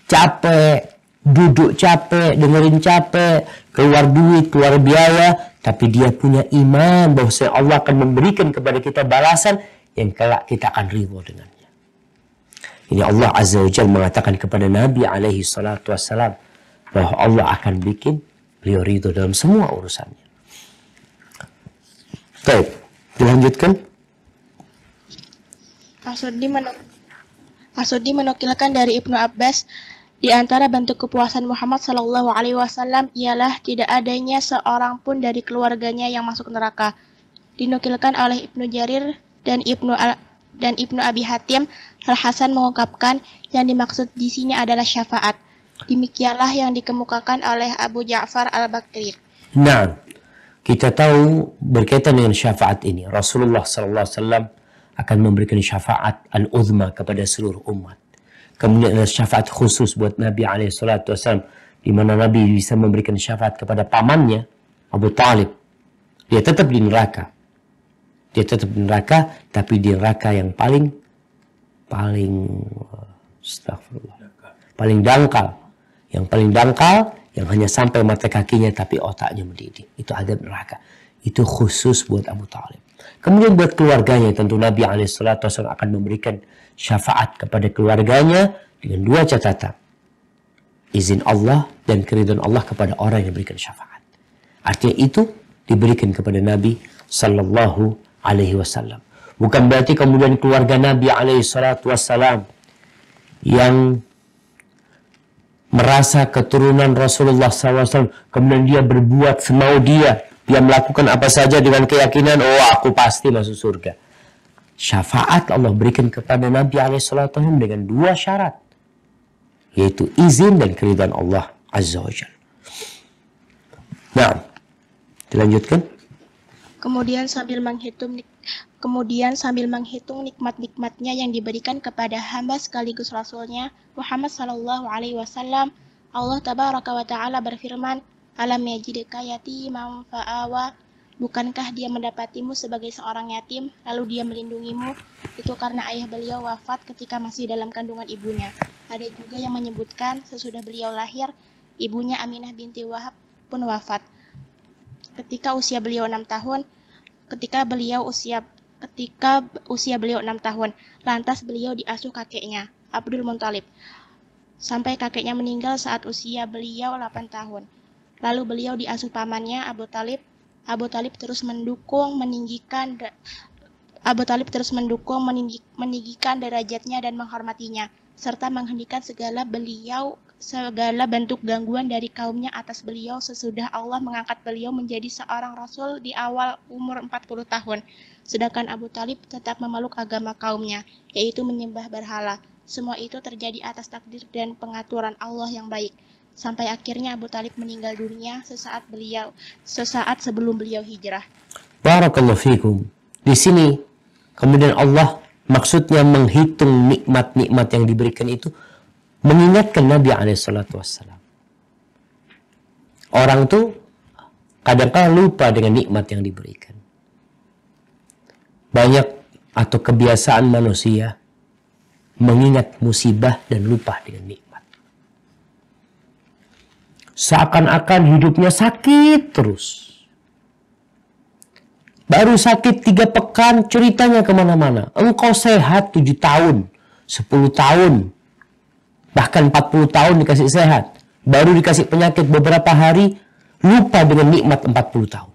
capek, duduk capek, dengerin capek, keluar duit, keluar biaya, tapi dia punya iman bahwa Allah akan memberikan kepada kita balasan yang kelak kita akan ridho dengannya. Ini Allah Azza wa Jalla mengatakan kepada Nabi alaihi salatu wassalam bahwa Allah akan bikin beliau ridho dalam semua urusannya. Baik, dilanjutkan. Asudi menukilkan dari Ibnu Abbas, di antara bentuk kepuasan Muhammad Sallallahu Alaihi Wasallam ialah tidak adanya seorang pun dari keluarganya yang masuk neraka. Dinukilkan oleh Ibnu Jarir dan Ibnu Abi Hatim, Al Hasan mengungkapkan yang dimaksud di sini adalah syafaat. Demikianlah yang dikemukakan oleh Abu Ja'far Al-Bakri. Nah, kita tahu berkaitan dengan syafaat ini, Rasulullah SAW akan memberikan syafaat al-uzma kepada seluruh umat. Kemudian ada syafaat khusus buat Nabi SAW, di mana Nabi bisa memberikan syafaat kepada pamannya, Abu Talib. Dia tetap di neraka. Dia tetap di neraka, tapi di neraka yang paling dangkal. Yang paling dangkal, yang hanya sampai mata kakinya, tapi otaknya mendidih. Itu adab neraka. Itu khusus buat Abu Talib. Kemudian buat keluarganya, tentu Nabi SAW akan memberikan syafaat kepada keluarganya dengan 2 catatan. Izin Allah dan keridhaan Allah kepada orang yang memberikan syafaat. Artinya itu diberikan kepada Nabi Sallallahu Alaihi Wasallam. Bukan berarti kemudian keluarga Nabi Alaihi Wasallam yang merasa keturunan Rasulullah SAW, kemudian dia berbuat semau dia melakukan apa saja dengan keyakinan, oh aku pasti masuk surga. Syafaat Allah berikan kepada Nabi SAW dengan 2 syarat, yaitu izin dan keridhaan Allah Azza wa Jalla. Nah, dilanjutkan. Kemudian sambil menghitung nikmat-nikmatnya yang diberikan kepada hamba sekaligus Rasulnya Muhammad Sallallahu Alaihi Wasallam, Allah Tabaraka wa Ta'ala berfirman, Alam yajidka yatiman fa'awa Bukankah dia mendapatimu sebagai seorang yatim, lalu dia melindungimu? Itu karena ayah beliau wafat ketika masih dalam kandungan ibunya. Ada juga yang menyebutkan sesudah beliau lahir, ibunya Aminah binti Wahab pun wafat. Ketika usia beliau 6 tahun, ketika usia beliau 6 tahun, lantas beliau diasuh kakeknya, Abdul Muthalib, sampai kakeknya meninggal saat usia beliau 8 tahun. Lalu beliau diasuh pamannya Abu Talib. Abu Talib terus mendukung meninggikan derajatnya dan menghormatinya, serta menghentikan segala bentuk gangguan dari kaumnya atas beliau sesudah Allah mengangkat beliau menjadi seorang rasul di awal umur 40 tahun. Sedangkan Abu Talib tetap memeluk agama kaumnya, yaitu menyembah berhala. Semua itu terjadi atas takdir dan pengaturan Allah yang baik. Sampai akhirnya Abu Talib meninggal dunia sesaat sebelum beliau hijrah. Barakallahu fikum. Di sini kemudian Allah maksudnya menghitung nikmat-nikmat yang diberikan itu, mengingatkan Nabi SAW. Orang tuh kadang-kadang lupa dengan nikmat yang diberikan. Banyak atau kebiasaan manusia mengingat musibah dan lupa dengan nikmat. Seakan-akan hidupnya sakit terus. Baru sakit 3 pekan, ceritanya kemana-mana. Engkau sehat 7 tahun, 10 tahun, bahkan 40 tahun dikasih sehat. Baru dikasih penyakit beberapa hari, lupa dengan nikmat 40 tahun.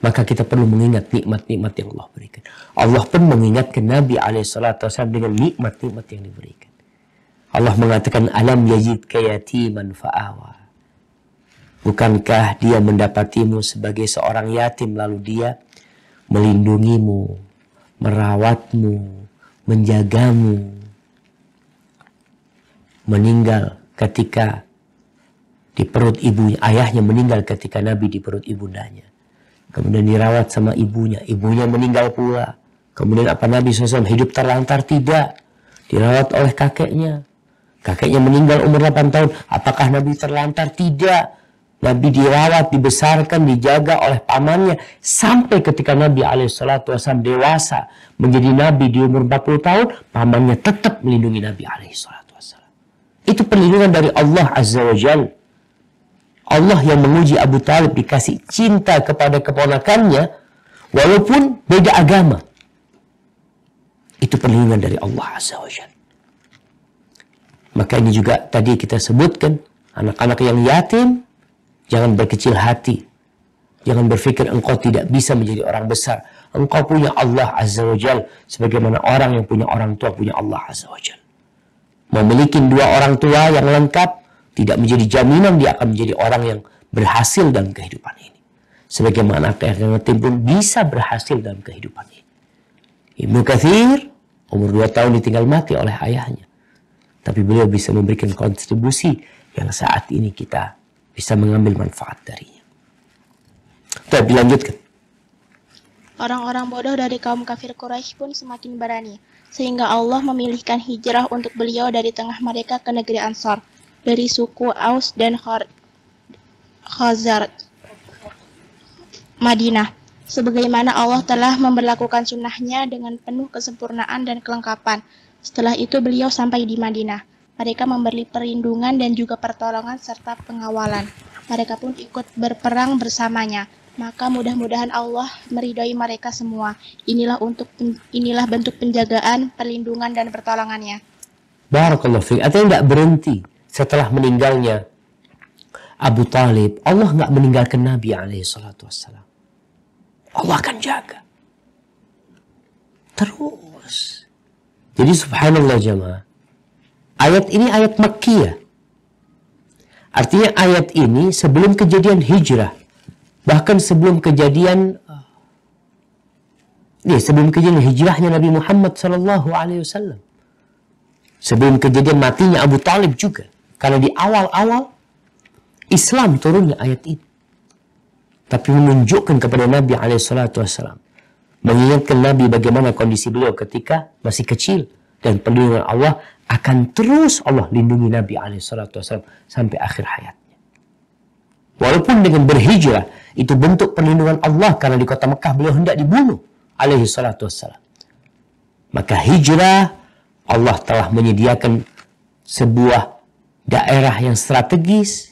Maka kita perlu mengingat nikmat-nikmat yang Allah berikan. Allah pun mengingatkan Nabi SAW dengan nikmat-nikmat yang diberikan. Allah mengatakan, alam yajidka yatiman fa'awa. Bukankah dia mendapatimu sebagai seorang yatim, lalu dia melindungimu, merawatmu, menjagamu. Meninggal ketika di perut ibunya, ayahnya meninggal ketika Nabi di perut ibundanya. Kemudian dirawat sama ibunya, ibunya meninggal pula. Kemudian apa Nabi SAW hidup terlantar? Tidak. Dirawat oleh kakeknya. Kakeknya meninggal umur 8 tahun. Apakah Nabi terlantar? Tidak. Nabi dirawat, dibesarkan, dijaga oleh pamannya. Sampai ketika Nabi SAW dewasa, menjadi Nabi di umur 40 tahun, pamannya tetap melindungi Nabi SAW. Itu perlindungan dari Allah Azza wa Jalla. Allah yang menguji Abu Talib dikasih cinta kepada keponakannya, walaupun beda agama. Itu perlindungan dari Allah Azza wa Jalla. Maka ini juga tadi kita sebutkan, anak-anak yang yatim, jangan berkecil hati. Jangan berpikir engkau tidak bisa menjadi orang besar. Engkau punya Allah Azza wa Jal. Sebagaimana orang yang punya orang tua punya Allah Azza wa Jal. Memiliki 2 orang tua yang lengkap tidak menjadi jaminan dia akan menjadi orang yang berhasil dalam kehidupan ini. Sebagaimana anak yang yatim pun bisa berhasil dalam kehidupan ini. Ibnu Katsir umur 2 tahun ditinggal mati oleh ayahnya. Tapi beliau bisa memberikan kontribusi yang saat ini kita bisa mengambil manfaat darinya. Kita dilanjutkan. Orang-orang bodoh dari kaum kafir Quraisy pun semakin berani, sehingga Allah memilihkan hijrah untuk beliau dari tengah mereka ke negeri Ansar, dari suku Aus dan Khazraj, Madinah. Sebagaimana Allah telah memberlakukan sunnahnya dengan penuh kesempurnaan dan kelengkapan. Setelah itu beliau sampai di Madinah. Mereka memberi perlindungan dan juga pertolongan serta pengawalan. Mereka pun ikut berperang bersamanya. Maka mudah-mudahan Allah meridhai mereka semua. Inilah bentuk penjagaan, perlindungan dan pertolongannya. Barakallahu fiik. Artinya tidak berhenti setelah meninggalnya Abu Talib. Allah nggak meninggalkan Nabi SAW. Allah akan jaga terus. Jadi subhanallah jamaah, ayat ini ayat Makkiyah. Artinya ayat ini sebelum kejadian hijrah, bahkan sebelum kejadian hijrahnya Nabi Muhammad SAW, sebelum kejadian matinya Abu Talib juga, karena di awal-awal Islam turunnya ayat ini, tapi menunjukkan kepada Nabi SAW, mengingatkan Nabi bagaimana kondisi beliau ketika masih kecil, dan perlindungan Allah akan terus Allah lindungi Nabi SAW sampai akhir hayatnya. Walaupun dengan berhijrah Itu bentuk perlindungan Allah karena di kota Mekah beliau hendak dibunuh alaihi salatu wassalam. Maka hijrah, Allah telah menyediakan sebuah daerah yang strategis,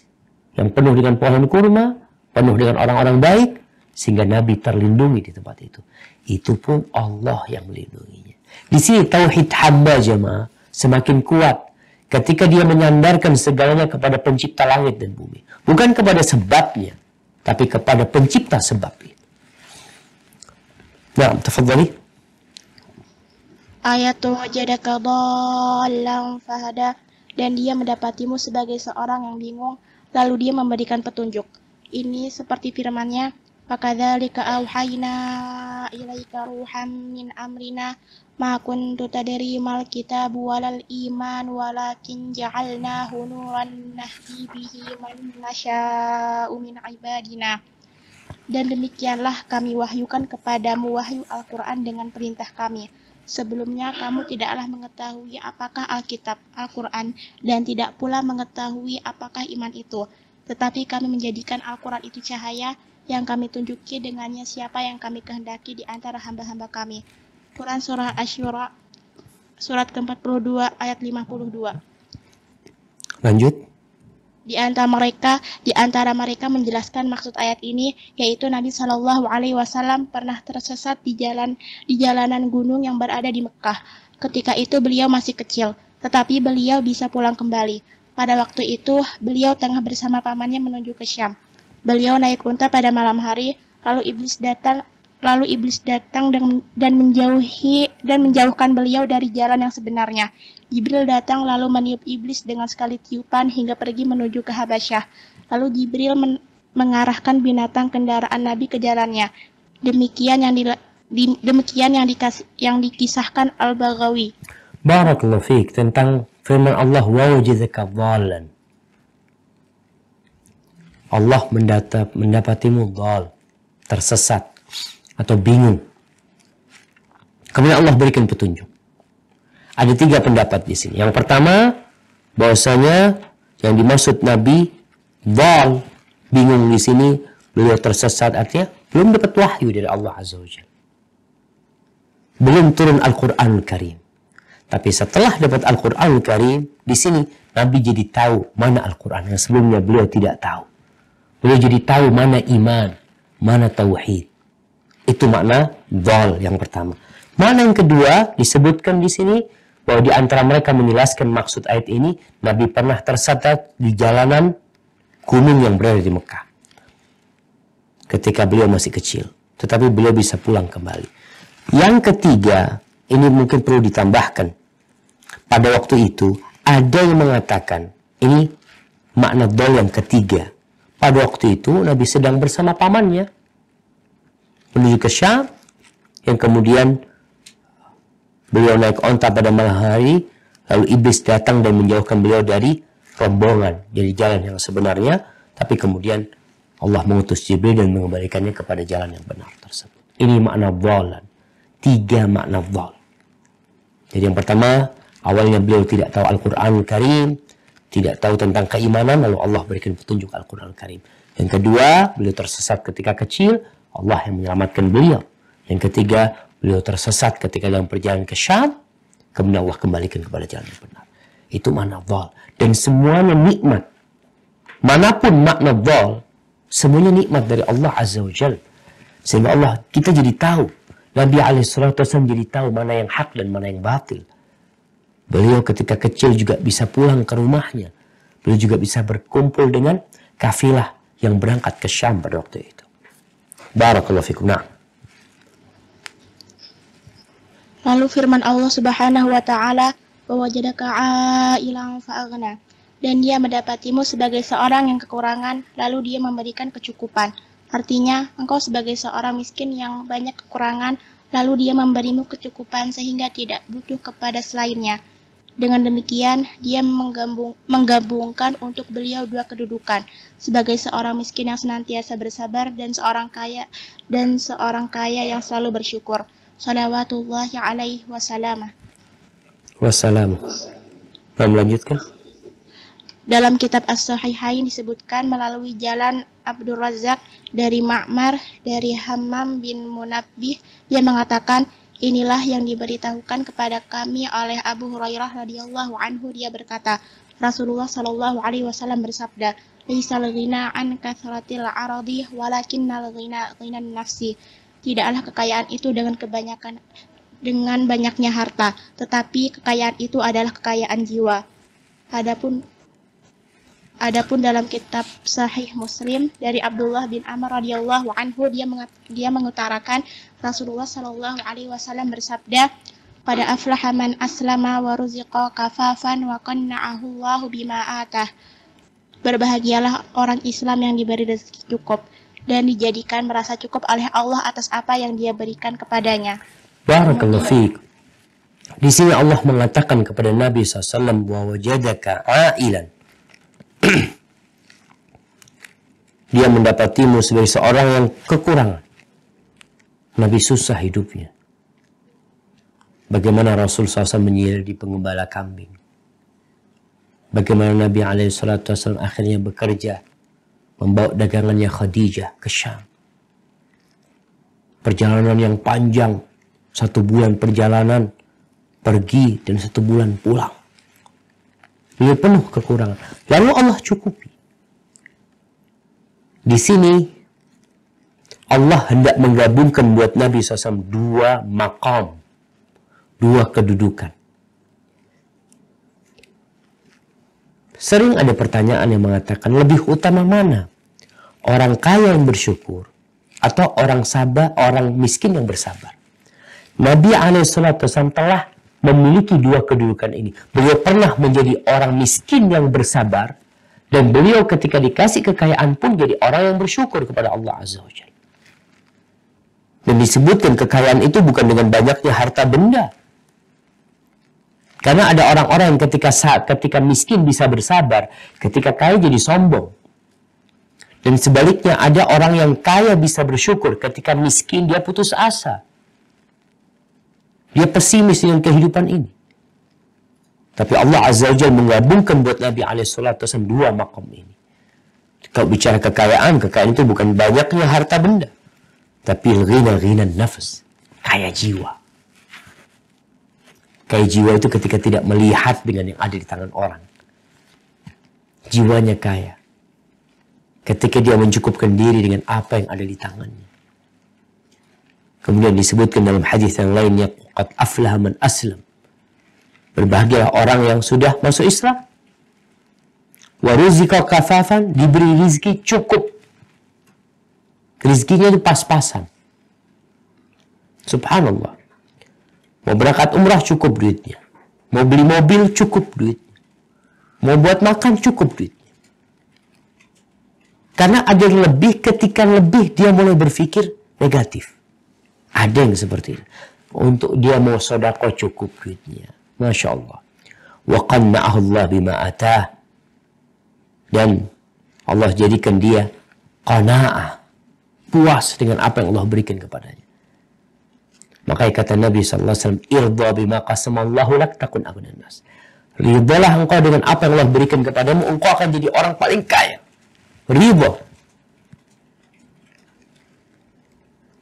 yang penuh dengan pohon kurma, penuh dengan orang-orang baik, sehingga Nabi terlindungi di tempat itu. Itu pun Allah yang melindunginya. Di sini tauhid hamba jemaah semakin kuat ketika dia menyandarkan segalanya kepada pencipta langit dan bumi. Bukan kepada sebabnya, tapi kepada pencipta sebab itu. Nah, tafadhali. Ayatu wajadaka dhallan fahada, dan dia mendapatimu sebagai seorang yang bingung, lalu dia memberikan petunjuk. Ini seperti firman-Nya, "Fakadzalika auhayna ilaika ruham min amrina ma kuntu tadri mal kitabu walal iman walakin ja'alnahu nuran nahdi bihi man nasya'u min ibadina." Dan demikianlah kami wahyukan kepadamu wahyu Al-Quran dengan perintah kami. Sebelumnya kamu tidaklah mengetahui apakah Alkitab, Al-Quran, dan tidak pula mengetahui apakah iman itu. Tetapi kami menjadikan Al-Quran itu cahaya yang kami tunjuki dengannya siapa yang kami kehendaki di antara hamba-hamba kami. Quran Surah Asy-Syura, surat ke-42, ayat 52. Lanjut. Di antara mereka menjelaskan maksud ayat ini, yaitu Nabi Shallallahu Alaihi Wasallam pernah tersesat di jalanan gunung yang berada di Mekah. Ketika itu beliau masih kecil, tetapi beliau bisa pulang kembali. Pada waktu itu beliau tengah bersama pamannya menuju ke Syam. Beliau naik unta pada malam hari, lalu iblis datang dan menjauhkan beliau dari jalan yang sebenarnya. Jibril datang lalu meniup iblis dengan sekali tiupan hingga pergi menuju ke Habasyah. Lalu Jibril mengarahkan binatang kendaraan Nabi ke jalannya. Demikian yang dikisahkan Al-Baghawi. Barakallahu fiik, tentang firman Allah, wa wajadaka dhallan. Allah mendapatimu dhal, tersesat atau bingung. Kemudian Allah berikan petunjuk. Ada 3 pendapat di sini. Yang pertama, bahwasanya yang dimaksud Nabi dhal, bingung di sini, beliau tersesat, artinya belum dapat wahyu dari Allah Azza wa Jalla. Belum turun Al-Qur'anul Karim. Tapi setelah dapat Al-Qur'anul Karim, di sini Nabi jadi tahu mana Al-Qur'an yang sebelumnya beliau tidak tahu. Beliau jadi tahu mana iman, mana tauhid. Itu makna dhal yang pertama. Mana yang kedua disebutkan di sini, bahwa di antara mereka menjelaskan maksud ayat ini, Nabi pernah tersesat di jalanan gunung yang berada di Mekah ketika beliau masih kecil, tetapi beliau bisa pulang kembali. Yang ketiga, ini mungkin perlu ditambahkan. Pada waktu itu ada yang mengatakan ini makna dhal yang ketiga. Pada waktu itu Nabi sedang bersama pamannya menuju ke Syam, yang kemudian beliau naik onta pada malam hari, lalu iblis datang dan menjauhkan beliau dari rombongan, dari jalan yang sebenarnya, tapi kemudian Allah mengutus Jibril dan mengembalikannya kepada jalan yang benar tersebut. Ini makna dhalan. 3 makna dhal. Jadi yang pertama, awalnya beliau tidak tahu Al-Quranul Karim, tidak tahu tentang keimanan, lalu Allah berikan petunjuk Al-Quranul Karim. Yang kedua, beliau tersesat ketika kecil, Allah yang menyelamatkan beliau. Yang ketiga, beliau tersesat ketika dalam perjalanan ke Syam, kemudian Allah kembalikan kepada jalan yang benar. Itu makna dhal. Dan semuanya nikmat. Manapun makna dhal, semuanya nikmat dari Allah Azza wa Jalla. Sehingga Allah, kita jadi tahu. Nabi SAW jadi tahu mana yang hak dan mana yang batil. Beliau ketika kecil juga bisa pulang ke rumahnya. Beliau juga bisa berkumpul dengan kafilah yang berangkat ke Syam pada waktu itu. Barakallahu fikum. Nah. Lalu firman Allah Subhanahu wa taala, "Wa wajadaka 'ailan fa'aghna." Dan dia mendapatimu sebagai seorang yang kekurangan, lalu dia memberikan kecukupan. Artinya, engkau sebagai seorang miskin yang banyak kekurangan, lalu dia memberimu kecukupan sehingga tidak butuh kepada selainnya. Dengan demikian, dia menggabungkan untuk beliau 2 kedudukan, sebagai seorang miskin yang senantiasa bersabar dan seorang kaya yang selalu bersyukur. Shalawatullahi alaihi wasallam. Wassalam. Melanjutkan. Dalam kitab As-Sahihain disebutkan melalui jalan Abdul Razak dari Ma'mar dari Hammam bin Munabbih, dia mengatakan, inilah yang diberitahukan kepada kami oleh Abu Hurairah radhiyallahu anhu. Dia berkata, Rasulullah shallallahu alaihi wasallam bersabda, "Laisal ghina an kathratil aradi walakinnal ghina ghinan nafsi." Tidaklah kekayaan itu dengan banyaknya harta, tetapi kekayaan itu adalah kekayaan jiwa. Adapun dalam kitab Sahih Muslim dari Abdullah bin Amr radhiyallahu anhu, dia mengutarakan Rasulullah shallallahu alaihi wasallam bersabda, "Qad aflaha man aslama wa ruziqa kafafan wa qanna'ahu Allahu bima atah." Berbahagialah orang Islam yang diberi rezeki cukup dan dijadikan merasa cukup oleh Allah atas apa yang Dia berikan kepadanya. Barakallahu fiik. Di sini Allah mengatakan kepada Nabi SAW, wa wajadaka ailan. Dia mendapatimu sebagai seorang yang kekurangan. Nabi susah hidupnya. Bagaimana Rasul SAW menyihir di pengembala kambing. Bagaimana Nabi SAW akhirnya bekerja membawa dagangannya Khadijah ke Syam. Perjalanan yang panjang, 1 bulan perjalanan, pergi dan 1 bulan pulang. Dia penuh kekurangan. Lalu Allah cukupi. Di sini Allah hendak menggabungkan buat Nabi SAW 2 maqam, 2 kedudukan. Sering ada pertanyaan yang mengatakan lebih utama mana? Orang kaya yang bersyukur atau orang miskin yang bersabar? Nabi SAW telah memiliki 2 kedudukan ini. Beliau pernah menjadi orang miskin yang bersabar, dan beliau ketika dikasih kekayaan pun jadi orang yang bersyukur kepada Allah Azza wa Jalla. Dan disebutkan kekayaan itu bukan dengan banyaknya harta benda. Karena ada orang-orang yang ketika miskin bisa bersabar, ketika kaya jadi sombong. Dan sebaliknya ada orang yang kaya bisa bersyukur, ketika miskin dia putus asa. Dia pesimis dengan kehidupan ini. Tapi Allah Azza wa Jalla menggabungkan buat Nabi SAW 2 maqam ini. Kalau bicara kekayaan itu bukan banyaknya harta benda. Tapi ghina nafs. Kaya jiwa. Kaya jiwa itu ketika tidak melihat dengan yang ada di tangan orang. Jiwanya kaya. Ketika dia mencukupkan diri dengan apa yang ada di tangannya. Kemudian disebutkan dalam hadis yang lainnya, qad aflaha man aslam. Berbahagialah orang yang sudah masuk Islam. Wa ruziqa kafafan, diberi rizki cukup. Rizkinya itu pas-pasan. Subhanallah. Mau berangkat umrah cukup duitnya. Mau beli mobil cukup duitnya. Mau buat makan cukup duitnya. Karena ada lebih, ketika lebih dia mulai berpikir negatif. Ada yang seperti itu. Untuk dia mau sedekah cukup duitnya. Masya Allah. Wa qanna'ahu Allah bima atah. Dan Allah jadikan dia qana'ah. Puas dengan apa yang Allah berikan kepadanya. Makanya kata Nabi SAW, irda bima qasamallahu lak takun aghnan nas. Ridalah engkau dengan apa yang Allah berikan kepadamu, engkau akan jadi orang paling kaya. Ridha.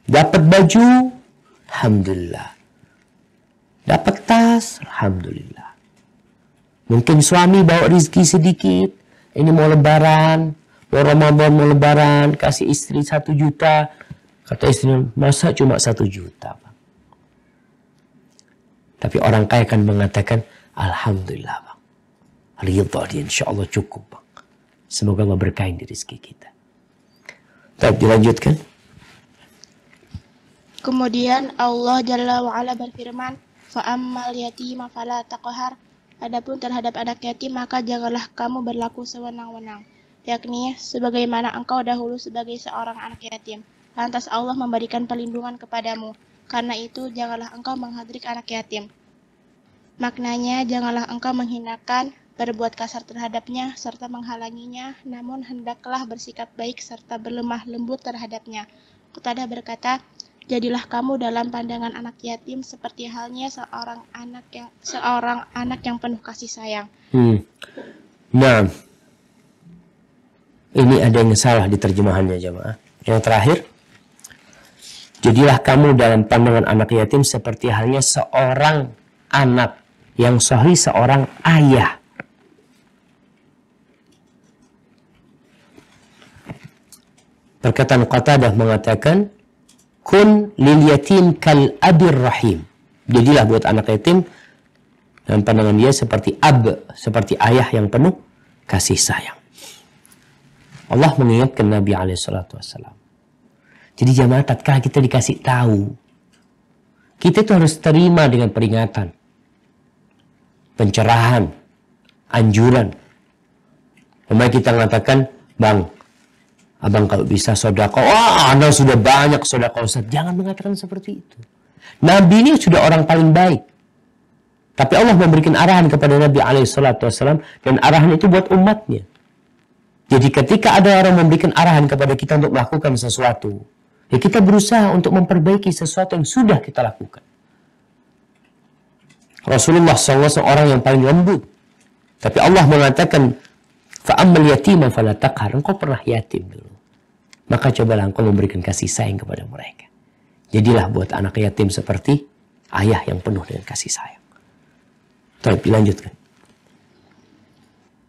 Dapat baju, alhamdulillah. Dapat tas, alhamdulillah. Mungkin suami bawa rezeki sedikit, ini mau lebaran, mau Ramadan, mau lebaran, kasih istri 1 juta. Kata istri, masa cuma 1 juta, Bang? Tapi orang kaya akan mengatakan, alhamdulillah, Bang. Ridha dia, insya Allah cukup, Bang. Semoga Allah berkahin di rezeki kita. Baik, dilanjutkan. Kemudian Allah Jalla wa'ala berfirman, fa'ammal yatima fala taqhar. Adapun terhadap anak yatim, maka janganlah kamu berlaku sewenang-wenang. Yakni, sebagaimana engkau dahulu sebagai seorang anak yatim. Lantas Allah memberikan perlindungan kepadamu. Karena itu, janganlah engkau menghadrik anak yatim. Maknanya, janganlah engkau menghinakan, berbuat kasar terhadapnya, serta menghalanginya, namun hendaklah bersikap baik serta berlemah lembut terhadapnya. Qatadah berkata, jadilah kamu dalam pandangan anak yatim seperti halnya seorang anak yang penuh kasih sayang. Nah, Ini ada yang salah di terjemahannya jemaah. Yang terakhir, jadilah kamu dalam pandangan anak yatim seperti halnya seorang anak yang sahih seorang ayah. Perkataan Qatadah mengatakan, kun lil yatim kal abir rahim. Jadilah buat anak yatim dalam pandangan dia seperti seperti ayah yang penuh kasih sayang. Allah mengingatkan Nabi SAW. Jadi jamaah, tatkala kita dikasih tahu, kita itu harus terima dengan peringatan, pencerahan, anjuran. Memang kita mengatakan, bang, abang kalau bisa sodako, anda sudah banyak sodako Ustaz. Jangan mengatakan seperti itu. Nabi ini sudah orang paling baik. Tapi Allah memberikan arahan kepada Nabi SAW, dan arahan itu buat umatnya. Jadi ketika ada orang memberikan arahan kepada kita untuk melakukan sesuatu, ya kita berusaha untuk memperbaiki sesuatu yang sudah kita lakukan. Rasulullah SAW seorang yang paling lembut. Tapi Allah mengatakan, fa'ammal yatima fala taqhar. Engkau pernah yatim dulu, maka cobalah engkau memberikan kasih sayang kepada mereka. Jadilah buat anak yatim seperti ayah yang penuh dengan kasih sayang. Baik, dilanjutkan.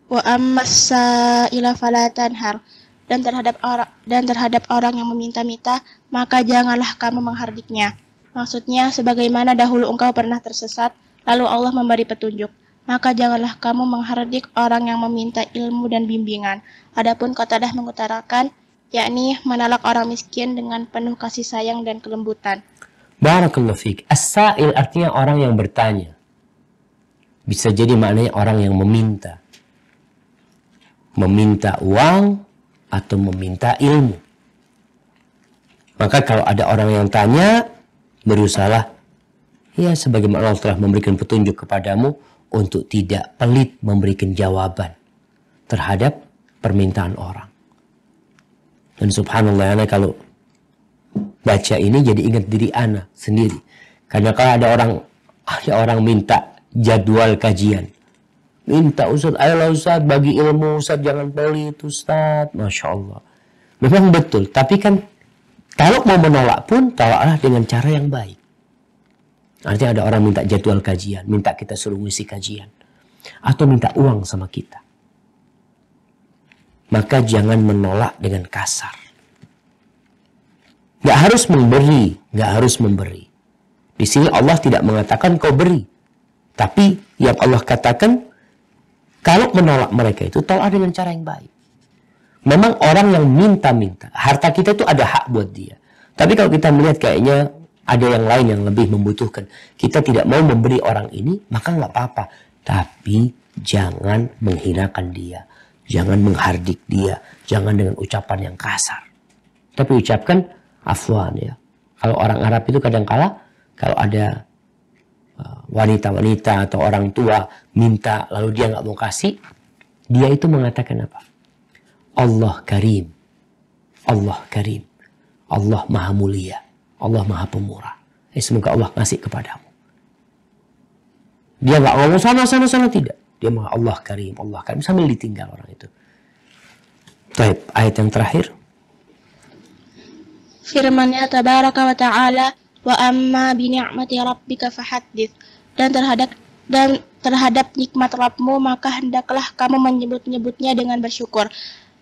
Wa ammas sa'ila fala tanhar. Dan terhadap orang yang meminta-minta, maka janganlah kamu menghardiknya. Maksudnya, sebagaimana dahulu engkau pernah tersesat, lalu Allah memberi petunjuk, maka janganlah kamu menghardik orang yang meminta ilmu dan bimbingan. Adapun Qatadah mengutarakan, yakni menolak orang miskin dengan penuh kasih sayang dan kelembutan. Barakallahu fiik. As-sa'il artinya orang yang bertanya. Bisa jadi maknanya orang yang meminta. Meminta uang atau meminta ilmu. Maka kalau ada orang yang tanya, berusahalah, ya sebagaimana Allah telah memberikan petunjuk kepadamu untuk tidak pelit memberikan jawaban terhadap permintaan orang. Dan subhanallah, ana kalau baca ini jadi ingat diri ana sendiri. Karena kalau ada orang minta jadwal kajian, minta Ustaz, ayolah Ustaz bagi ilmu Ustaz, jangan pelit Ustaz. Masya Allah, memang betul. Tapi kan kalau mau menolak pun tolaklah dengan cara yang baik. Artinya ada orang minta jadwal kajian, minta kita suruh ngisi kajian, atau minta uang sama kita, maka jangan menolak dengan kasar. Gak harus memberi, gak harus memberi. Di sini Allah tidak mengatakan kau beri, tapi yang Allah katakan, kalau menolak mereka itu tolak dengan cara yang baik. Memang orang yang minta-minta, harta kita itu ada hak buat dia. Tapi kalau kita melihat kayaknya ada yang lain yang lebih membutuhkan, kita tidak mau memberi orang ini, maka nggak apa-apa. Tapi jangan menghinakan dia, jangan menghardik dia, jangan dengan ucapan yang kasar. Tapi ucapkan afwan ya. Kalau orang Arab itu kadang-kala kalau ada wanita-wanita atau orang tua minta lalu dia nggak mau kasih, dia itu mengatakan apa? Allah Karim, Allah Karim, Allah Maha Mulia, Allah Maha Pemurah. Semoga Allah ngasih kepadamu. Dia nggak ngomong sana tidak. Dia mengatakan Allah Karim, Allah Karim sambil ditinggal orang itu. Baik, ayat yang terakhir. Firman-Nya tabaraka wa ta'ala, wa amma bi ni'mati rabbika fahaddits. Dan terhadap nikmat Rabbmu, maka hendaklah kamu menyebut-nyebutnya dengan bersyukur.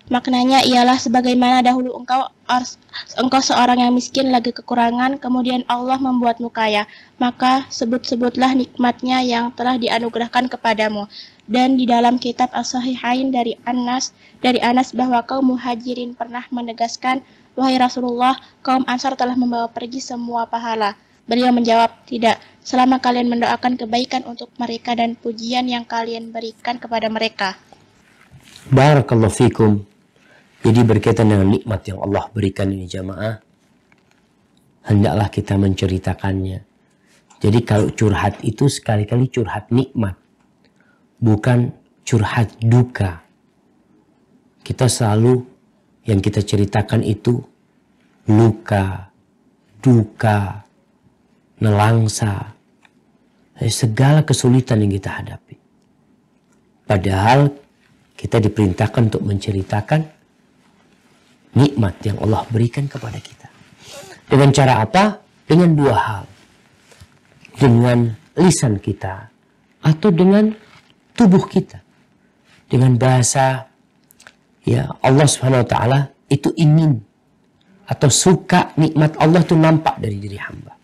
Maknanya ialah sebagaimana dahulu engkau seorang yang miskin lagi kekurangan, kemudian Allah membuatmu kaya, maka sebut-sebutlah nikmatnya yang telah dianugerahkan kepadamu. Dan di dalam kitab As-Sahihain dari Anas bahwa kaum Muhajirin pernah menegaskan, wahai Rasulullah, kaum Ansar telah membawa pergi semua pahala. Beliau menjawab, tidak, selama kalian mendoakan kebaikan untuk mereka dan pujian yang kalian berikan kepada mereka. Barakallahu fikum. Jadi berkaitan dengan nikmat yang Allah berikan ini jamaah, hendaklah kita menceritakannya. Jadi kalau curhat itu sekali-kali curhat nikmat, bukan curhat duka. Kita selalu yang kita ceritakan itu luka, duka, nelangsa, segala kesulitan yang kita hadapi. Padahal kita diperintahkan untuk menceritakan nikmat yang Allah berikan kepada kita. Dengan cara apa? Dengan dua hal. Dengan lisan kita atau dengan tubuh kita. Dengan bahasa, ya, Allah Subhanahu wa taala itu ingin atau suka nikmat Allah itu nampak dari diri hamba.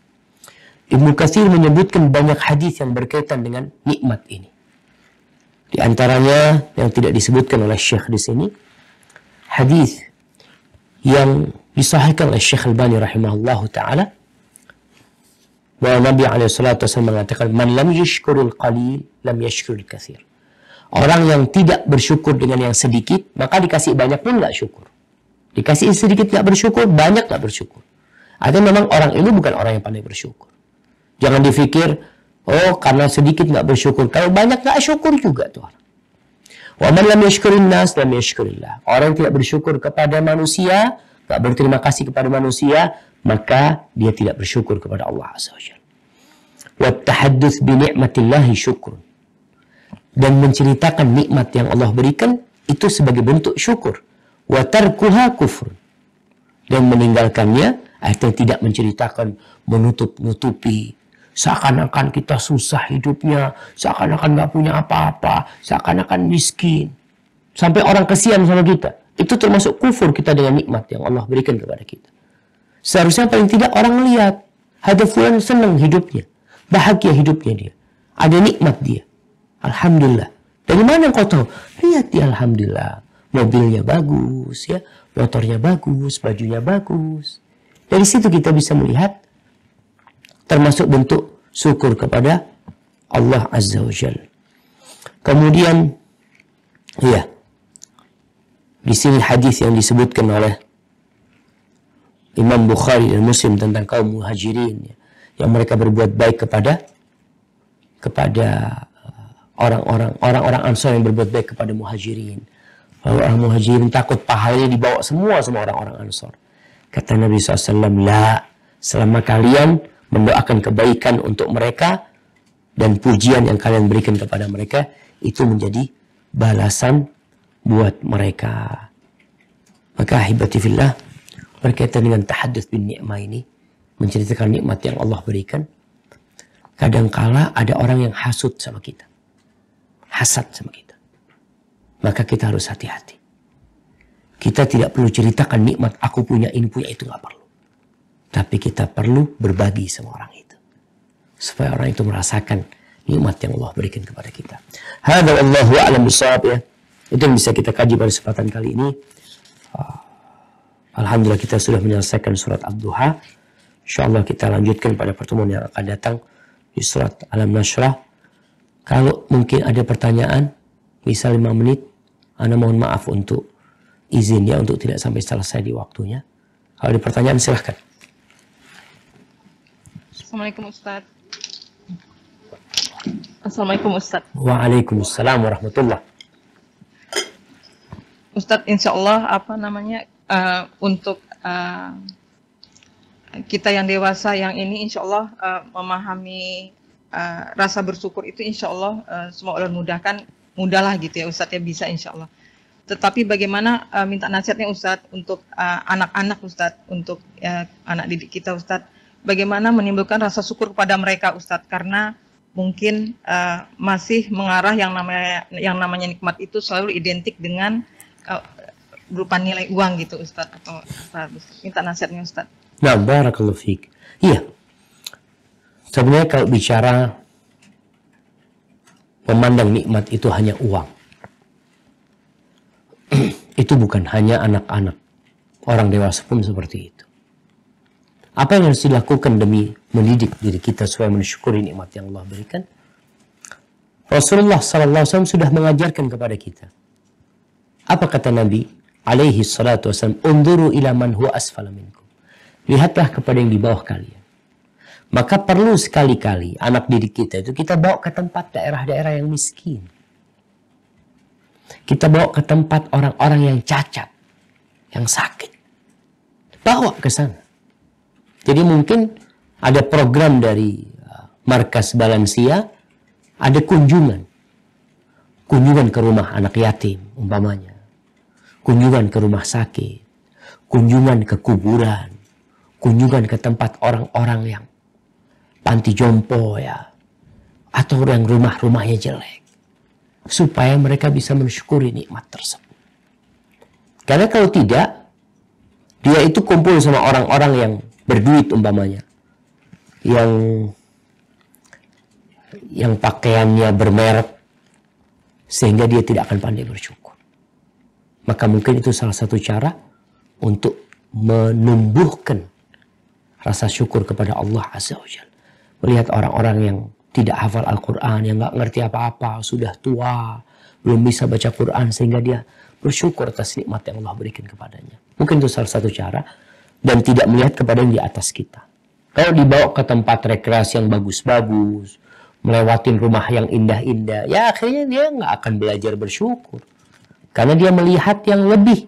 Ibnu Katsir menyebutkan banyak hadis yang berkaitan dengan nikmat ini. Di antaranya yang tidak disebutkan oleh Syekh di sini, hadis yang disahihkan oleh Syekh Al-Albani rahimahullahu taala, bahwa Nabi alaihissalatu wasallam mengatakan, "Man lam yashkurul qalil, lam yashkurul katsir." Orang yang tidak bersyukur dengan yang sedikit, maka dikasih banyak pun nggak syukur. Dikasih sedikit nggak bersyukur, banyak nggak bersyukur. Artinya memang orang ini bukan orang yang pandai bersyukur. Jangan dipikir, oh karena sedikit nggak bersyukur, kalau banyak nggak syukur juga tuh orang. Wa man lam yashkurin nas lam yashkurillah. Orang yang tidak bersyukur kepada manusia, nggak berterima kasih kepada manusia, maka dia tidak bersyukur kepada Allah Azza wa Jalla. Wa tahadduts bi ni'matillahi syukrun. Dan menceritakan nikmat yang Allah berikan itu sebagai bentuk syukur. Wa tarkuha kufr. Dan meninggalkannya, artinya tidak menceritakan, menutup-nutupi, seakan-akan kita susah hidupnya, seakan-akan nggak punya apa-apa, seakan-akan miskin, sampai orang kesian sama kita. Itu termasuk kufur kita dengan nikmat yang Allah berikan kepada kita. Seharusnya paling tidak orang lihat, ada fulan senang hidupnya, bahagia hidupnya dia, ada nikmat dia. Alhamdulillah. Dari mana kau tahu? Lihat dia, alhamdulillah. Mobilnya bagus, ya, motornya bagus, bajunya bagus. Dari situ kita bisa melihat termasuk bentuk syukur kepada Allah Azza wa Jalla. Kemudian, ya, di sini hadis yang disebutkan oleh Imam Bukhari dan Muslim tentang kaum muhajirin, ya, yang mereka berbuat baik kepada orang-orang Ansar yang berbuat baik kepada muhajirin. Orang muhajirin takut pahalanya dibawa semua sama orang-orang Ansar. Kata Nabi SAW, la, selama kalian mendoakan kebaikan untuk mereka dan pujian yang kalian berikan kepada mereka, itu menjadi balasan buat mereka. Maka ahibati fillah, berkaitan dengan tahadduts bin ni'mah ini, menceritakan nikmat yang Allah berikan, kadangkala ada orang yang hasud sama kita, hasad sama kita. Maka kita harus hati-hati. Kita tidak perlu ceritakan nikmat aku punya ini punya itu, nggak perlu. Tapi kita perlu berbagi sama orang itu, supaya orang itu merasakan nikmat yang Allah berikan kepada kita. Hadza wallahu a'lam bishawab, ya. Itu yang bisa kita kaji pada kesempatan kali ini. Alhamdulillah kita sudah menyelesaikan surat Ad-Duha. Insyaallah kita lanjutkan pada pertemuan yang akan datang di surat Alam-Nashrah. Kalau mungkin ada pertanyaan, bisa 5 menit, Ana mohon maaf untuk izin, ya, untuk tidak sampai selesai di waktunya. Kalau ada pertanyaan silahkan. Assalamualaikum Ustaz. Assalamualaikum Ustaz. Waalaikumsalam warahmatullah. Ustaz, insya Allah untuk kita yang dewasa yang ini insya Allah memahami rasa bersyukur itu insya Allah semua Allah mudahlah gitu ya Ustaz, ya, bisa insya Allah. Tetapi bagaimana minta nasihatnya Ustaz untuk anak-anak Ustaz, untuk anak didik kita Ustaz, bagaimana menimbulkan rasa syukur kepada mereka Ustaz, karena mungkin masih mengarah yang namanya nikmat itu selalu identik dengan berupa nilai uang gitu Ustaz, atau minta nasihatnya Ustaz. Nah, barakallahu fiik. Iya. Sebenarnya kalau bicara memandang nikmat itu hanya uang, itu bukan hanya anak-anak, orang dewasa pun seperti itu. Apa yang harus dilakukan demi mendidik diri kita supaya mensyukuri nikmat yang Allah berikan? Rasulullah SAW sudah mengajarkan kepada kita. Apa kata Nabi alaihi salatu wasallam? Unduru ila man huwa asfala minkum. Lihatlah kepada yang di bawah kalian. Maka perlu sekali-kali anak didik kita itu kita bawa ke tempat daerah-daerah yang miskin. Kita bawa ke tempat orang-orang yang cacat, yang sakit. Bawa ke sana. Jadi mungkin ada program dari Markas Balansia, ada kunjungan. Kunjungan ke rumah anak yatim, umpamanya. Kunjungan ke rumah sakit. kunjungan ke kuburan, kunjungan ke tempat orang-orang yang panti jompo ya, atau yang rumah-rumahnya jelek, supaya mereka bisa mensyukuri nikmat tersebut. Karena kalau tidak, dia itu kumpul sama orang-orang yang berduit umpamanya, yang pakaiannya bermerek, sehingga dia tidak akan pandai bersyukur. Maka mungkin itu salah satu cara untuk menumbuhkan rasa syukur kepada Allah Azza wa Jalla. Melihat orang-orang yang tidak hafal Al-Quran, yang nggak ngerti apa-apa, sudah tua, belum bisa baca Quran, sehingga dia bersyukur atas nikmat yang Allah berikan kepadanya. Mungkin itu salah satu cara, dan tidak melihat kepada yang di atas kita. Kalau dibawa ke tempat rekreasi yang bagus-bagus, melewatin rumah yang indah-indah, ya akhirnya dia nggak akan belajar bersyukur. Karena dia melihat yang lebih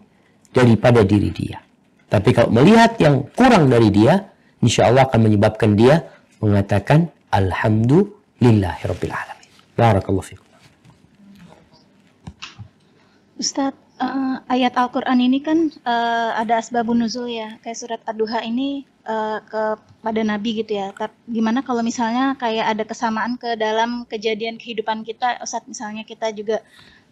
daripada diri dia. Tapi kalau melihat yang kurang dari dia, insya Allah akan menyebabkan dia mengatakan Alhamdulillahirabbil alamin. Barakallahu fikum. Ustadz, ayat Al-Quran ini kan ada asbabun nuzul ya, kayak surat Ad-Duha ini kepada Nabi gitu ya. Tapi gimana kalau misalnya kayak ada kesamaan ke dalam kejadian kehidupan kita, Ustadz, misalnya kita juga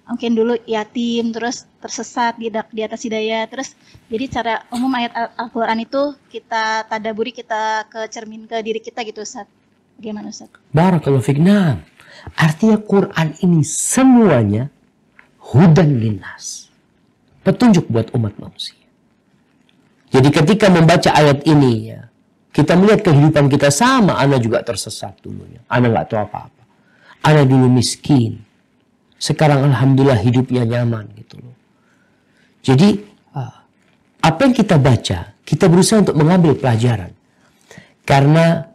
mungkin dulu yatim, terus tersesat di atas hidayah, terus jadi cara umum ayat Al-Quran itu kita tadaburi, kita cermin ke diri kita gitu, Ustadz. Bagaimana, Ustadz? Barakallahu fikum. Nah, artinya Quran ini semuanya hudan linnas, petunjuk buat umat manusia. Jadi ketika membaca ayat ini ya, kita melihat kehidupan kita sama. Ana juga tersesat dulunya, ana nggak tahu apa-apa, ana dulu miskin, sekarang alhamdulillah hidupnya nyaman gitu loh. Jadi apa yang kita baca, kita berusaha untuk mengambil pelajaran, karena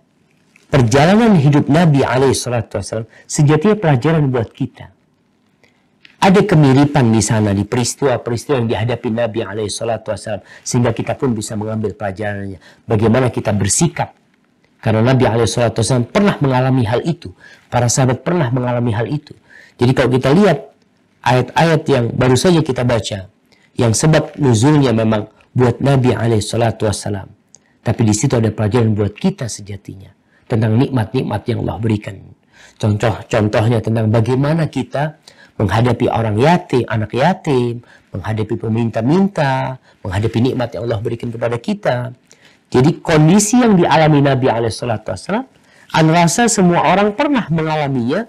perjalanan hidup Nabi SAW sejatinya pelajaran buat kita. Ada kemiripan di sana, di peristiwa-peristiwa yang dihadapi Nabi SAW, sehingga kita pun bisa mengambil pelajarannya. Bagaimana kita bersikap. Karena Nabi SAW pernah mengalami hal itu. Para sahabat pernah mengalami hal itu. Jadi kalau kita lihat ayat-ayat yang baru saja kita baca, yang sebab nuzulnya memang buat Nabi SAW. Tapi di situ ada pelajaran buat kita sejatinya. Tentang nikmat-nikmat yang Allah berikan. Contohnya tentang bagaimana kita menghadapi orang yatim, anak yatim, menghadapi peminta-minta, menghadapi nikmat yang Allah berikan kepada kita. Jadi kondisi yang dialami Nabi SAW, Anda rasa semua orang pernah mengalaminya,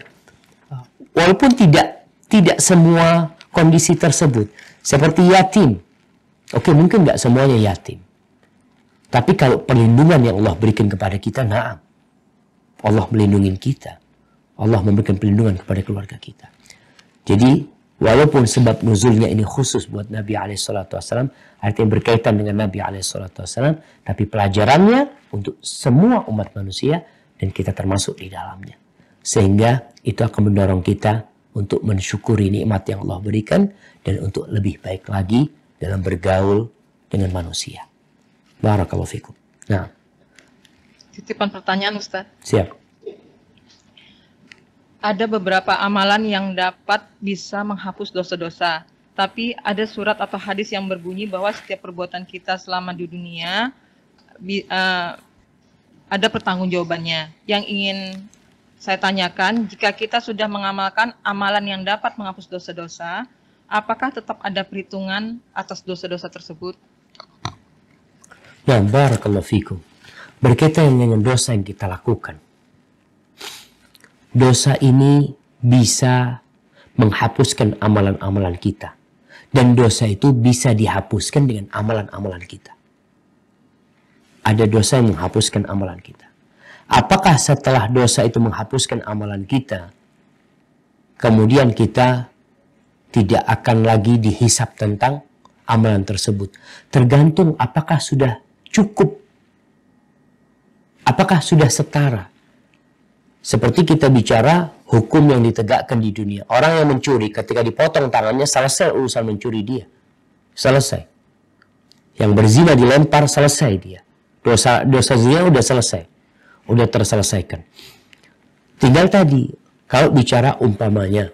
walaupun tidak semua kondisi tersebut. Seperti yatim. Oke, mungkin nggak semuanya yatim. Tapi kalau perlindungan yang Allah berikan kepada kita, na'am. Allah melindungi kita. Allah memberikan perlindungan kepada keluarga kita. Jadi, walaupun sebab nuzulnya ini khusus buat Nabi SAW, artinya berkaitan dengan Nabi SAW, tapi pelajarannya untuk semua umat manusia, dan kita termasuk di dalamnya. Sehingga itu akan mendorong kita untuk mensyukuri nikmat yang Allah berikan, dan untuk lebih baik lagi dalam bergaul dengan manusia. Barakallahu fikum. Nah, Titipan pertanyaan, Ustadz. siap. Ada beberapa amalan yang dapat bisa menghapus dosa-dosa. Tapi ada surat atau hadis yang berbunyi bahwa setiap perbuatan kita selama di dunia ada pertanggungjawabannya. Yang ingin saya tanyakan, jika kita sudah mengamalkan amalan yang dapat menghapus dosa-dosa, apakah tetap ada perhitungan atas dosa-dosa tersebut? Nah, barakallahu fikum. Berkaitan dengan dosa yang kita lakukan. Dosa ini bisa menghapuskan amalan-amalan kita. Dan dosa itu bisa dihapuskan dengan amalan-amalan kita. Ada dosa yang menghapuskan amalan kita. Apakah setelah dosa itu menghapuskan amalan kita, kemudian kita tidak akan lagi dihisap tentang amalan tersebut? Tergantung apakah sudah cukup. Apakah sudah setara? Seperti kita bicara hukum yang ditegakkan di dunia. Orang yang mencuri ketika dipotong tangannya, selesai urusan mencuri dia. Selesai. Yang berzina dilempar, selesai dia. Dosa zina udah selesai. Udah terselesaikan. Tinggal tadi, kalau bicara umpamanya,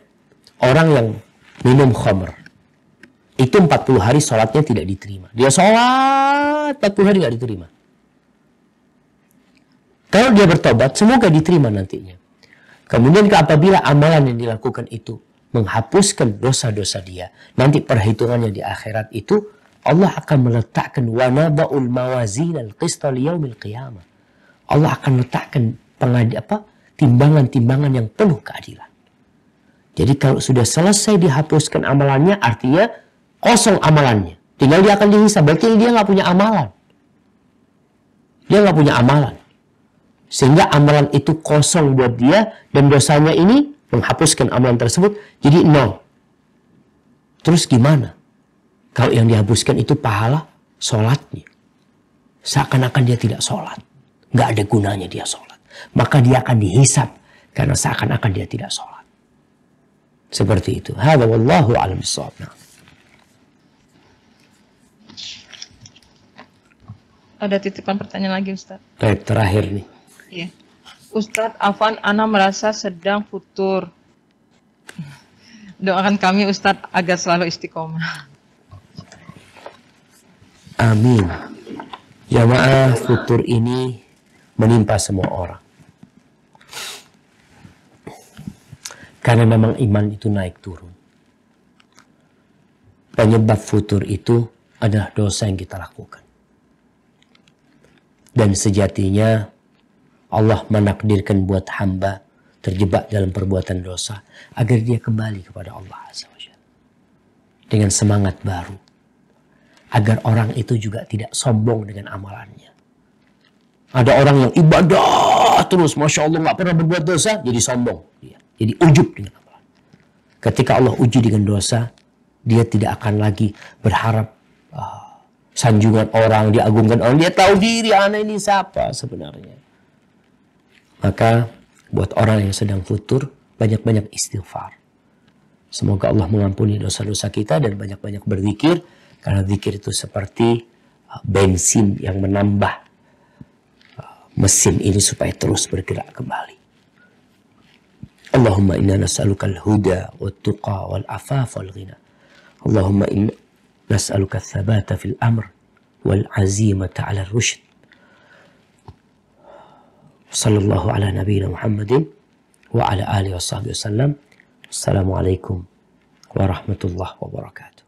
orang yang minum khamr. itu 40 hari sholatnya tidak diterima. Dia sholat 40 hari tidak diterima. Kalau dia bertobat, semoga diterima nantinya. Kemudian apabila amalan yang dilakukan itu menghapuskan dosa-dosa dia, nanti perhitungannya di akhirat itu Allah akan meletakkan wa nada'ul mawazin al-qista liyaumil qiyamah. Allah akan letakkan timbangan-timbangan yang penuh keadilan. Jadi kalau sudah selesai dihapuskan amalannya, artinya kosong amalannya. Tinggal dia akan dihisab. Berarti dia nggak punya amalan. Dia nggak punya amalan. Sehingga amalan itu kosong buat dia, dan dosanya ini menghapuskan amalan tersebut jadi 0. Terus gimana? Kalau yang dihapuskan itu pahala sholatnya. Seakan-akan dia tidak sholat. Nggak ada gunanya dia sholat. Maka dia akan dihisab karena seakan-akan dia tidak sholat. Seperti itu. Hadza wallahu a'lam bissawab. Ada titipan pertanyaan lagi, Ustaz. Baik, terakhir nih. Iya. Ustadz, Afan, ana merasa sedang futur. Doakan kami, Ustadz, agar selalu istiqomah. Amin. Jamaah, futur ini menimpa semua orang. Karena memang iman itu naik turun. Penyebab futur itu adalah dosa yang kita lakukan. Dan sejatinya Allah menakdirkan buat hamba terjebak dalam perbuatan dosa agar dia kembali kepada Allah Azza wa Jalla dengan semangat baru, agar orang itu juga tidak sombong dengan amalannya. Ada orang yang ibadah terus, Masya Allah, nggak pernah berbuat dosa, jadi sombong dia, jadi ujub dengan amalan. Ketika Allah uji dengan dosa, dia tidak akan lagi berharap sanjungan orang, diagungkan orang. Dia tahu diri, anak ini siapa sebenarnya. Maka buat orang yang sedang futur, banyak-banyak istighfar. Semoga Allah mengampuni dosa-dosa kita dan banyak-banyak berzikir. Karena zikir itu seperti bensin yang menambah mesin ini supaya terus bergerak kembali. Allahumma inna nas'aluka al-huda wat-tuqa wal-afaf wal-ghina. Allahumma inna nas'aluka ats-tsabata fil amr wal-'azimata 'ala ar-rusyd. Sallallahu ala nabiyina Muhammadin wa ala alihi wa sahbihi wasallam. Assalamualaikum warahmatullahi wabarakatuh.